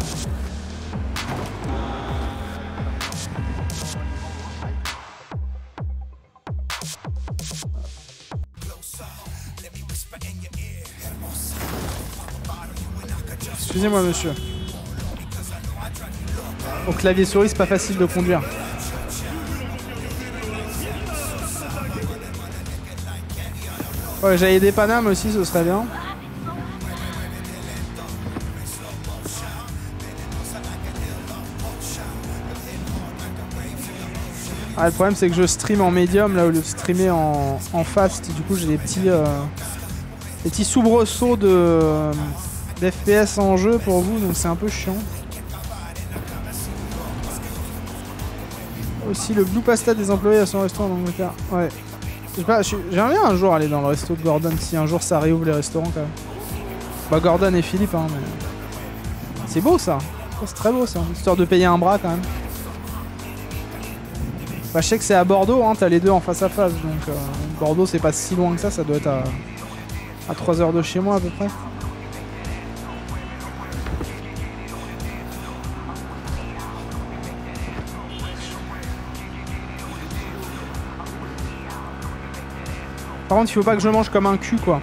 Excusez-moi monsieur. Au clavier souris c'est pas facile de conduire. Ouais, j'allais des Paname aussi, ce serait bien. Ah, le problème c'est que je stream en médium là au lieu de streamer en fast. Du coup j'ai des petits soubresauts d'FPS en jeu pour vous, donc c'est un peu chiant. Aussi le Blue Pasta des employés à son restaurant en Angleterre. Ouais. J'aimerais bien un jour aller dans le resto de Gordon, si un jour ça réouvre les restaurants quand même. Bah Gordon et Philippe hein, mais... C'est beau ça. C'est très beau ça, histoire de payer un bras quand même. Bah, je sais que c'est à Bordeaux, hein, t'as les deux en face à face, donc Bordeaux c'est pas si loin que ça doit être à 3 heures de chez moi à peu près. Par contre il faut pas que je mange comme un cul quoi.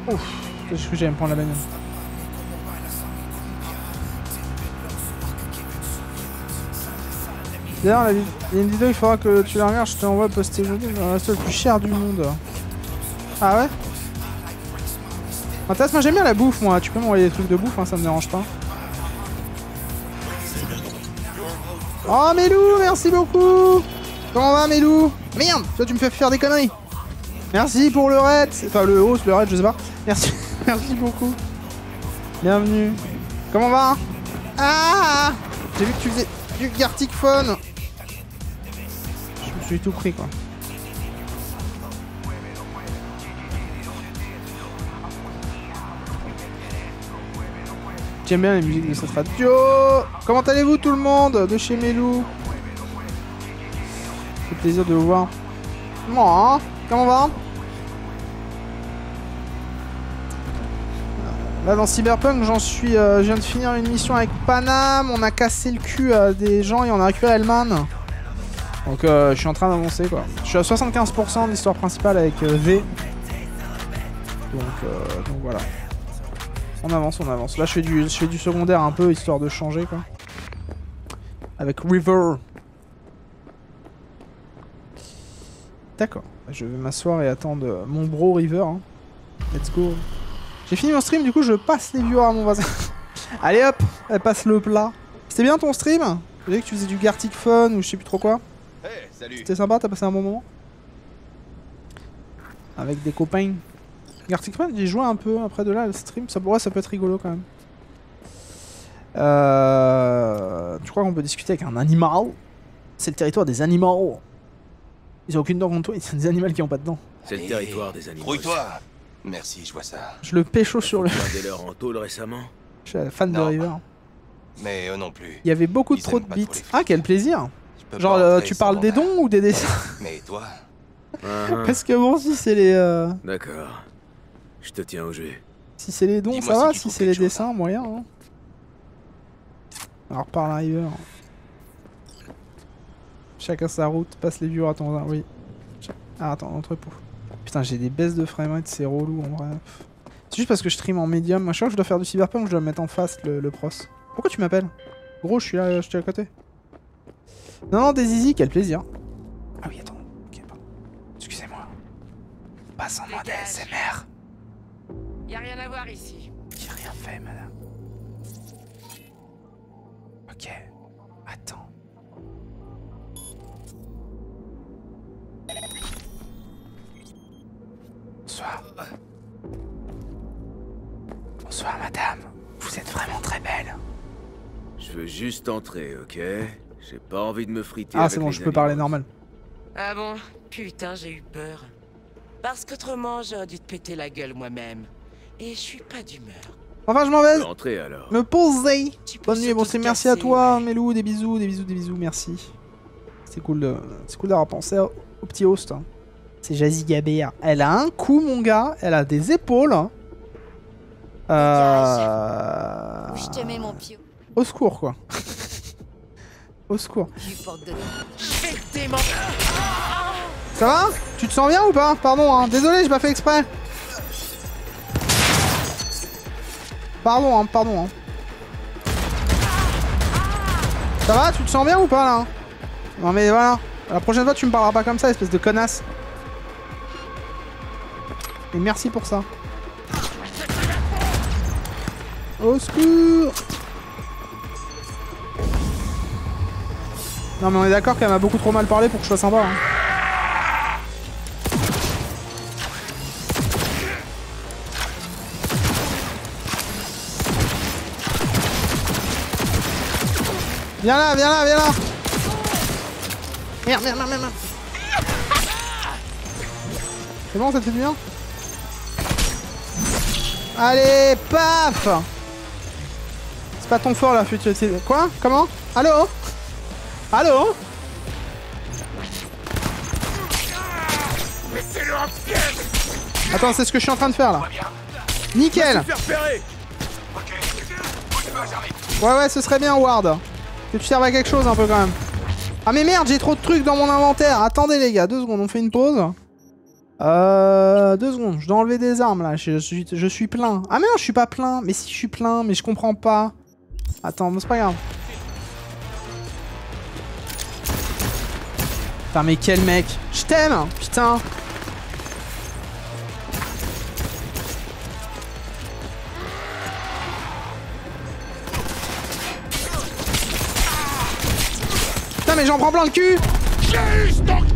Ouf, je crois que j'allais me prendre la bagnole. D'ailleurs, il y a une vidéo, il faudra que tu la regardes, je te l'envoie poster aujourd'hui dans le resto le plus cher du monde. Ah ouais? Intéresse, moi j'aime bien la bouffe, moi. Tu peux m'envoyer des trucs de bouffe, hein, ça me dérange pas. Oh, Melou, merci beaucoup! Comment va, Melou? Merde, toi tu me fais faire des conneries. Merci pour le raid. Enfin, le host, le raid, je sais pas. Merci, merci beaucoup. Bienvenue. Comment va? Ah! J'ai vu que tu faisais du Gartic Phone. Je me suis tout pris quoi. J'aime bien les musiques de cette radio. Comment allez-vous tout le monde de chez Melou? C'est plaisir de vous voir. Moi, comment on va? Là dans Cyberpunk, je viens de finir une mission avec Paname. On a cassé le cul à des gens et on a récupéré Hellman. Donc je suis en train d'avancer quoi. Je suis à 75% de l'histoire principale avec V. Donc voilà. On avance, on avance. Là je fais du secondaire un peu histoire de changer quoi. Avec River. D'accord. Je vais m'asseoir et attendre mon bro River. Hein. Let's go. J'ai fini mon stream, du coup je passe les viewers à mon voisin. Allez hop, elle passe le plat. C'était bien ton stream? J'ai vu que tu faisais du Gartic Phone ou je sais plus trop quoi. Hey, salut. C'était sympa, t'as passé un bon moment? Avec des copains. Gartic Phone, j'ai joué un peu après de là, le stream, ça pourrait, ça peut être rigolo quand même. Tu crois qu'on peut discuter avec un animal? C'est le territoire des animaux. Ils ont aucune dent contre toi, c'est des animaux qui ont pas de dents. C'est le territoire des animaux. Grouille-toi. Merci, je vois ça. Je le pécho sur le... Tu as regardé leur en tôle récemment? Je suis fan de River. Mais eux non plus. Il y avait beaucoup trop de bits. Ah, quel plaisir. Genre, tu parles des dons ou des dessins? Mais toi? Parce que bon, si c'est les... D'accord. Je te tiens au jeu. Si c'est les dons, ça va. Si c'est les dessins, moyen. Hein. Alors, par la River. Chacun sa route. Passe les viewers à ton... Oui. Ah, attends, entrepôt. Putain, j'ai des baisses de framerate, c'est relou en vrai. C'est juste parce que je stream en médium. Moi, je crois que je dois faire du cyberpunk, je dois mettre en face le pros. Pourquoi tu m'appelles? Gros, je suis là, je suis à côté. Non, non, des zizi, quel plaisir. Ah oui, attends. Ok, pardon. Excusez-moi. Passe en mode ASMR. Y'a rien à voir ici. J'ai rien fait, madame. Ok. Attends. Bonsoir. Bonsoir, madame. Vous êtes vraiment très belle. Je veux juste entrer, ok? J'ai pas envie de me friter. Ah, c'est bon, je peux parler normal. Ah bon? Putain, j'ai eu peur. Parce qu'autrement, j'aurais dû te péter la gueule moi-même. Et je suis pas d'humeur. Enfin, je m'en vais. Entrer alors. Me poser. Bonne nuit, bon, c'est merci à toi, Melou. Des bisous, des bisous, des bisous, merci. C'est cool d'avoir pensé au petit host. Hein. C'est Jazzy Gabert. Elle a un cou, mon gars. Elle a des épaules. Je te mets mon pied. Au secours, quoi. Au secours. Ça va? Tu te sens bien ou pas? Pardon, hein. Désolé, j'ai pas fait exprès. Pardon, hein, pardon. Hein. Ça va? Tu te sens bien ou pas, là? Non, mais voilà. La prochaine fois, tu me parleras pas comme ça, espèce de connasse. Et merci pour ça. Au secours! Non mais on est d'accord qu'elle m'a beaucoup trop mal parlé pour que je sois sympa. Hein. Viens là, viens là, viens là! Merde, merde, merde, merde! C'est bon, ça te fait du bien? Allez, paf! C'est pas ton fort là, futur. Quoi? Comment? Allô? Allô? Attends, c'est ce que je suis en train de faire là. Nickel! Ouais, ce serait bien, Ward. Que tu serves à quelque chose un peu quand même. Ah mais merde, j'ai trop de trucs dans mon inventaire. Attendez les gars, 2 secondes, on fait une pause. 2 secondes, je dois enlever des armes là. Je suis plein. Ah mais non, je suis pas plein. Mais si, je suis plein, mais je comprends pas. Attends, c'est pas grave. Putain, mais quel mec. Je t'aime, putain. Putain, mais j'en prends plein le cul.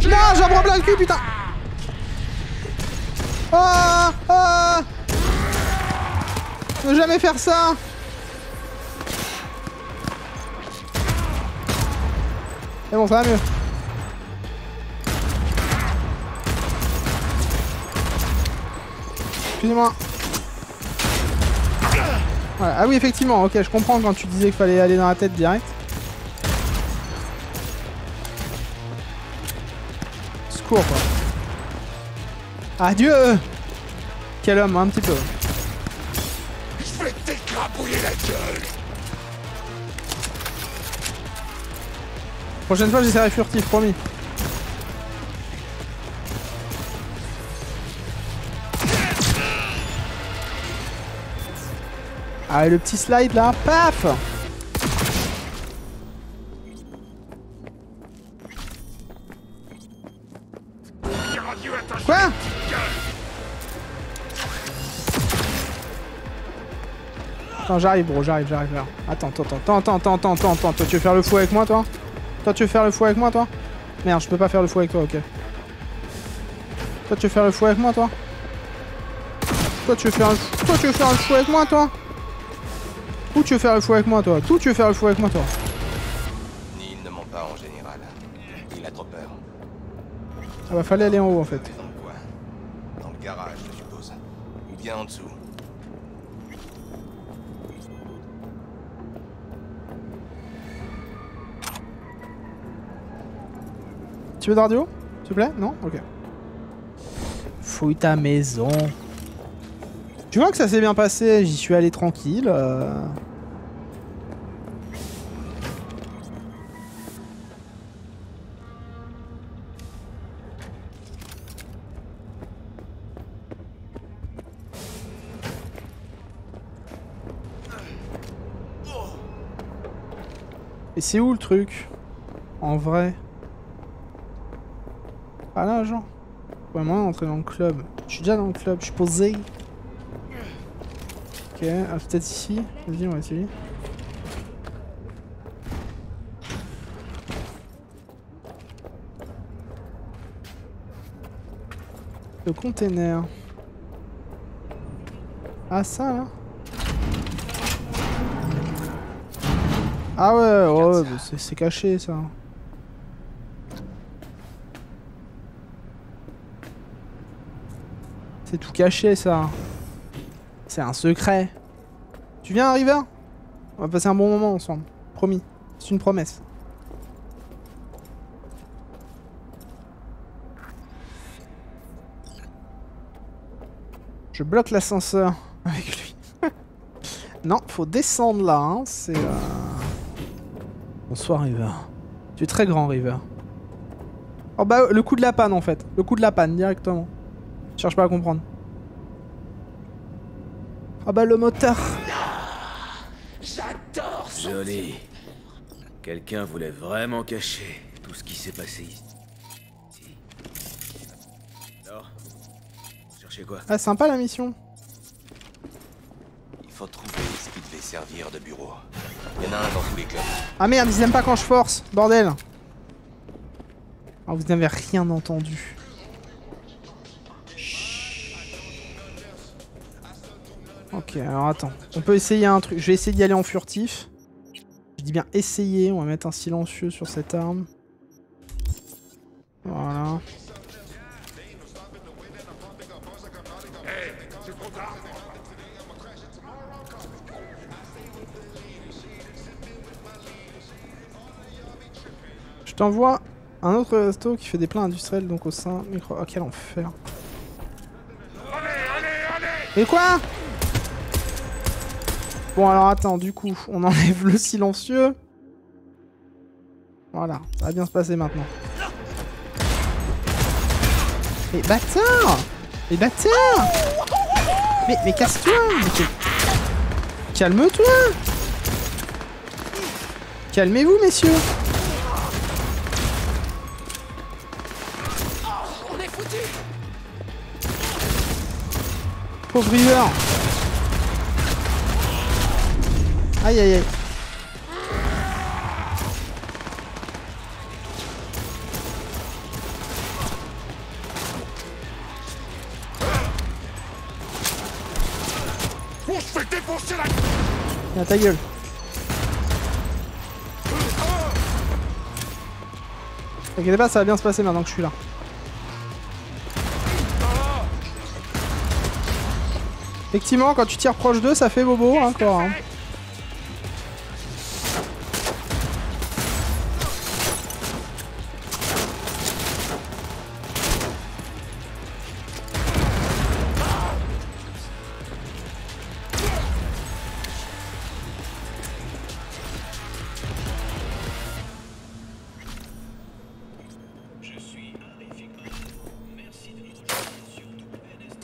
Non, j'en prends plein le cul, putain. Oh, oh. Ne jamais faire ça. C'est bon, ça va mieux. Excusez-moi. Ouais, ah oui, effectivement, ok, je comprends quand tu disais qu'il fallait aller dans la tête direct. Secours, quoi. Adieu. Quel homme, un petit peu. Je vais t'écrabouiller la gueule. Prochaine fois, j'essaierai furtif, promis. Ah, et le petit slide là, paf! Quoi? Attends, j'arrive, bro, j'arrive là. Attends. Toi, tu veux faire le fou avec moi, toi? Toi, tu veux faire le fou avec moi, toi? Merde, je peux pas faire le fou avec toi, ok. Toi, tu veux faire le fou avec moi, toi? Toi, tu veux faire le fou avec moi, toi? Où tu veux faire le fou avec moi, toi? D'où tu veux faire le fou avec moi, toi? Neil ne ment pas en général. Il a trop peur. Ah bah, fallait aller en haut, en fait. Dans le garage, je suppose. Ou bien en dessous. Tu veux d'ardio? S'il te plaît? Non? Ok. Fouille ta maison. Tu vois que ça s'est bien passé, j'y suis allé tranquille. Et c'est où le truc? En vrai? Ah là, genre. Ouais, moi, entrer dans le club. Je suis déjà dans le club, je suis posé. Ok, ah, peut-être ici. Vas-y, on va essayer. Le container. Ah, ça là. Ah ouais, bah, c'est caché ça. C'est tout caché ça. C'est un secret. Tu viens, River? On va passer un bon moment ensemble. Promis. C'est une promesse. Je bloque l'ascenseur avec lui. Non, faut descendre là. Hein. C'est... Bonsoir, River. Tu es très grand, River. Oh bah, le coup de la panne en fait. Le coup de la panne, directement. Je cherche pas à comprendre. Ah bah le moteur. J'adore ça. Joli. Quelqu'un voulait vraiment cacher tout ce qui s'est passé ici. Alors, vous cherchez chercher quoi? Ah, sympa la mission. Il faut trouver ce qui devait servir de bureau. Il y en a un dans tous les clubs. Ah merde, ils aiment pas quand je force, bordel. Ah, vous n'avez rien entendu. Ok, alors attends. On peut essayer un truc. Je vais essayer d'y aller en furtif. Je dis bien essayer. On va mettre un silencieux sur cette arme. Voilà. Je t'envoie un autre resto qui fait des plats industriels donc au sein micro. Oh quel enfer. Et quoi? Bon alors attends, du coup, on enlève le silencieux. Voilà, ça va bien se passer maintenant. Mais bâtard! Mais bâtard! Mais casse-toi! Calme-toi! Calmez-vous, messieurs! On est foutus! Pauvre River! Aïe aïe aïe! On se fait défoncer la... Viens ta gueule! T'inquiète pas, ça va bien se passer maintenant que je suis là. Effectivement, quand tu tires proche d'eux, ça fait bobo encore. Hein.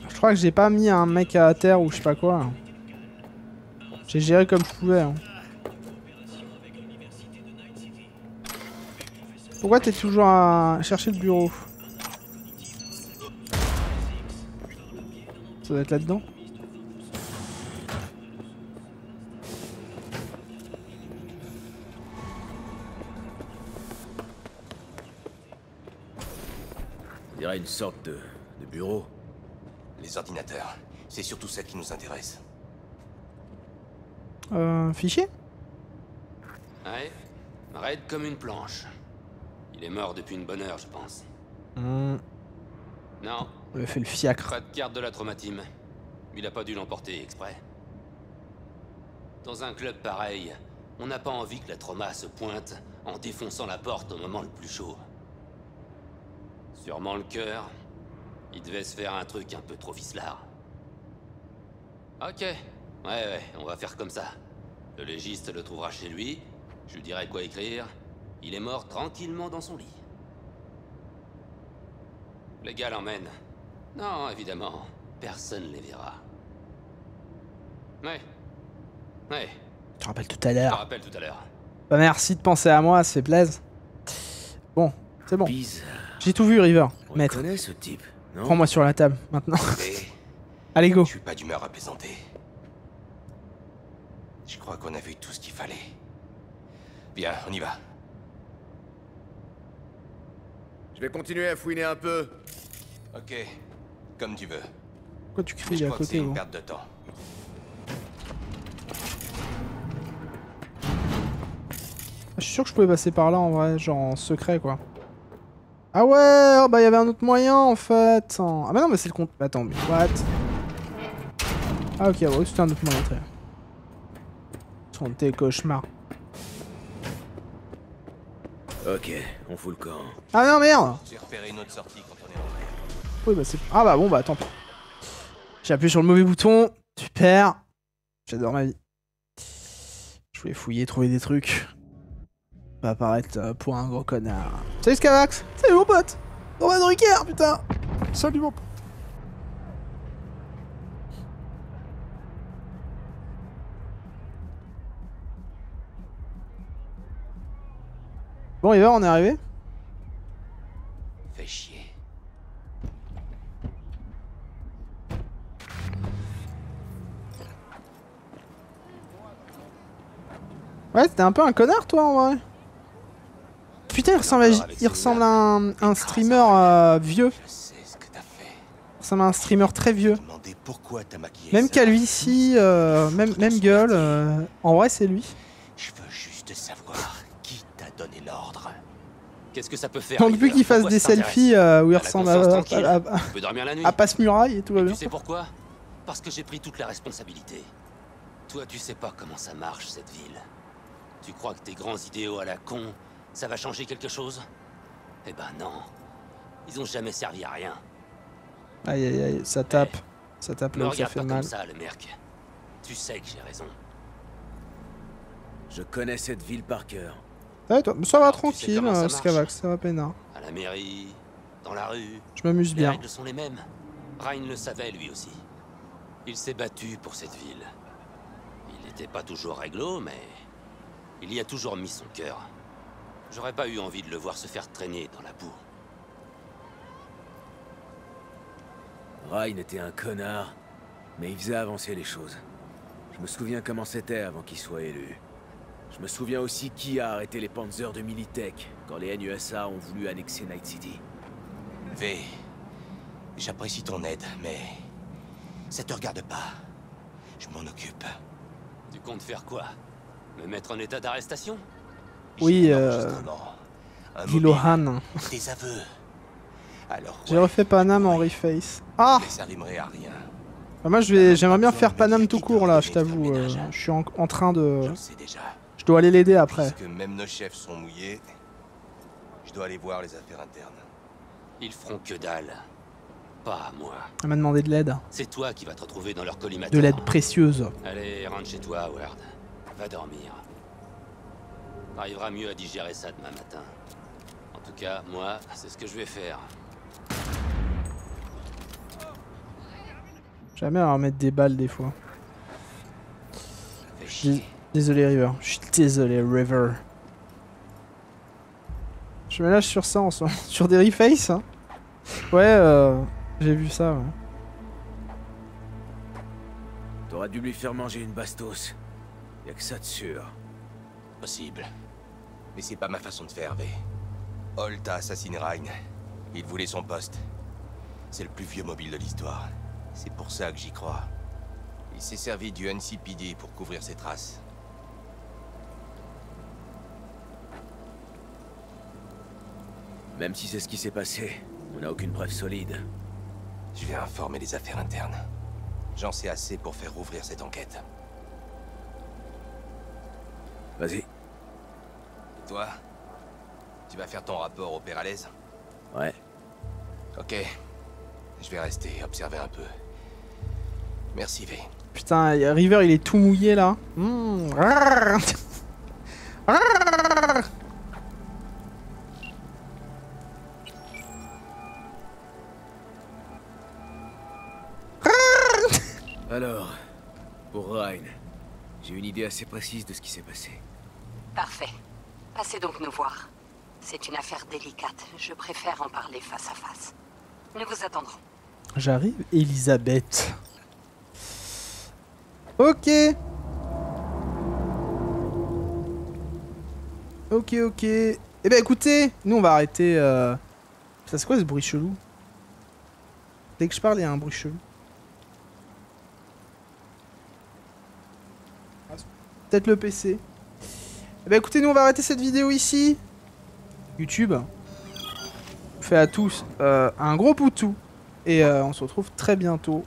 Je crois que j'ai pas mis un mec à terre ou je sais pas quoi. J'ai géré comme je pouvais. Hein. Pourquoi t'es toujours à chercher le bureau? Ça doit être là-dedans. On dirait une sorte de bureau. Les ordinateurs, c'est surtout ça qui nous intéresse. Fichier? Ouais, raide comme une planche. Il est mort depuis une bonne heure, je pense. Non. On a fait le fiacre. Pas de carte de la traumatime. Il a pas dû l'emporter exprès. Dans un club pareil, on n'a pas envie que la trauma se pointe en défonçant la porte au moment le plus chaud. Sûrement le cœur. Il devait se faire un truc un peu trop vicelard. Ok. Ouais, on va faire comme ça. Le légiste le trouvera chez lui. Je lui dirai quoi écrire. Il est mort tranquillement dans son lit. Les gars l'emmènent. Non, évidemment. Personne les verra. Ouais. Je te rappelle tout à Je te l'heure. rappelle tout à l'heure. Bah merci de penser à moi, ça fait plaisir. Bon, c'est bon. Bizarre. J'ai tout vu, River. On Maître. connaît ce type, non? Prends-moi sur la table, maintenant. Et Allez, go. je suis pas d'humeur à plaisanter. Je crois qu'on a vu tout ce qu'il fallait. Bien, on y va. Je vais continuer à fouiner un peu. Ok, comme tu veux. Pourquoi tu Mais cries je à crois que c'est côté, une gros? perte de temps. Je suis sûr que je pouvais passer par là en vrai, genre en secret quoi. Ah ouais, oh bah il y avait un autre moyen en fait. Ah bah non mais c'est le compte. Attends, mais what? Ah ok, ouais, c'était un autre moyen très. Son tes cauchemar. Ok, on fout le camp. Ah non merde. J'ai repéré une autre sortie quand on est rentré. Oui bah c'est... Ah bah bon bah tant pis. J'ai appuyé sur le mauvais bouton. Super. J'adore ma vie. Je voulais fouiller, trouver des trucs. Pas apparaître pour un gros connard. Salut Scavax. Salut mon pote. Romain Drucker, putain. Salut mon pote. Bon River, on est arrivé. Fais chier. Ouais, c'était un peu un connard, toi, en vrai. Putain, il ressemble à un streamer vieux. Il ressemble à un streamer très vieux. Même calvitie, même gueule. En vrai, c'est lui. Je veux juste savoir qui t'a donné l'ordre. Qu'est-ce que ça peut faire? Donc, vu qu'il fasse des selfies où il ressemble à Passe-Muraille et tout va bien. Tu sais pourquoi? Parce que j'ai pris toute la responsabilité. Toi, tu sais pas comment ça marche, cette ville. Tu crois que tes grands idéaux à la con, ça va changer quelque chose? Eh ben non. Ils ont jamais servi à rien. Aïe aïe aïe, ça tape. Ça tape là où ça fait mal. Comme ça, le merc. Tu sais que j'ai raison. Je connais cette ville par cœur. Ouais, toi, ça va tranquille, Scavax, ça va peinard. À la mairie, dans la rue. Je m'amuse bien. Les règles sont les mêmes. Ryan le savait lui aussi. Il s'est battu pour cette ville. Il n'était pas toujours réglo, mais il y a toujours mis son cœur. J'aurais pas eu envie de le voir se faire traîner dans la boue. Ryan était un connard, mais il faisait avancer les choses. Je me souviens comment c'était avant qu'il soit élu. Je me souviens aussi qui a arrêté les Panzers de Militech quand les NUSA ont voulu annexer Night City. V, j'apprécie ton aide, mais ça te regarde pas. Je m'en occupe. Tu comptes faire quoi? Me mettre en état d'arrestation? Oui, Gilohan. Des aveux. Alors, j'ai refait Panam en reface. Ah! ça rimerait à rien. Bah moi j'aimerais bien faire Panam tout court là, je t'avoue. Je suis en train de... Je dois aller l'aider après. Puisque même nos chefs sont mouillés, je dois aller voir les affaires internes. Ils feront que dalle. Pas moi. Elle m'a demandé de l'aide. C'est toi qui vas te retrouver dans leur collimateur. De l'aide précieuse. Allez, rentre chez toi, Howard. Va dormir. T'arriveras mieux à digérer ça demain matin. En tout cas, moi, c'est ce que je vais faire. Jamais à remettre des balles des fois. Désolé River. Je suis désolé River. Je me lâche sur ça en ce moment. Sur des refaces hein. Ouais, j'ai vu ça ouais. T'aurais dû lui faire manger une bastos. Y'a que ça de sûr. Possible. Mais c'est pas ma façon de faire, V. Holt a assassiné Ryan. Il voulait son poste. C'est le plus vieux mobile de l'histoire. C'est pour ça que j'y crois. Il s'est servi du NCPD pour couvrir ses traces. Même si c'est ce qui s'est passé, on n'a aucune preuve solide. Je vais informer les affaires internes. J'en sais assez pour faire rouvrir cette enquête. Vas-y. Et toi? Tu vas faire ton rapport au Peralez? Ouais. Ok. Je vais rester, observer un peu. Merci, V. Putain, River il est tout mouillé là. Alors, pour Ryan, j'ai une idée assez précise de ce qui s'est passé. Parfait. Passez donc nous voir. C'est une affaire délicate. Je préfère en parler face à face. Nous vous attendrons. J'arrive, Elisabeth. Ok. Ok. Eh ben écoutez, nous on va arrêter... Ça c'est quoi ce bruit chelou? Dès que je parle, il y a un bruit chelou. Peut-être le PC. Eh ben écoutez, nous on va arrêter cette vidéo ici. YouTube. Fait à tous un gros poutou. Et on se retrouve très bientôt.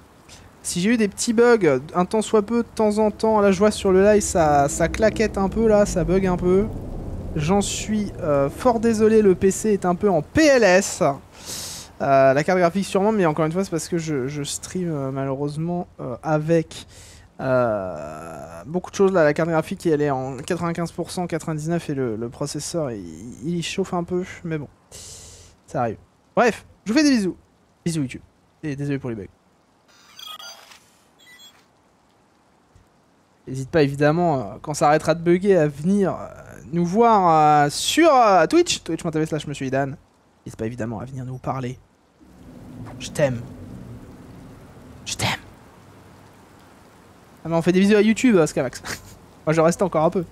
Si j'ai eu des petits bugs, un temps soit peu, de temps en temps, là je vois sur le live ça claquette un peu là, ça bug un peu. J'en suis fort désolé, le PC est un peu en PLS. La carte graphique sûrement, mais encore une fois c'est parce que je stream malheureusement avec beaucoup de choses là. La carte graphique elle est en 95%, 99% et le processeur il chauffe un peu, mais bon, ça arrive. Bref, je vous fais des bisous. Bisous YouTube. Et désolé pour les bugs. N'hésite pas évidemment, quand ça arrêtera de bugger, à venir nous voir sur Twitch, twitch.tv/monsieuridan. N'hésite pas évidemment à venir nous parler. Je t'aime. Je t'aime. Ah mais on fait des bisous à YouTube, Scavax. Moi je reste encore un peu.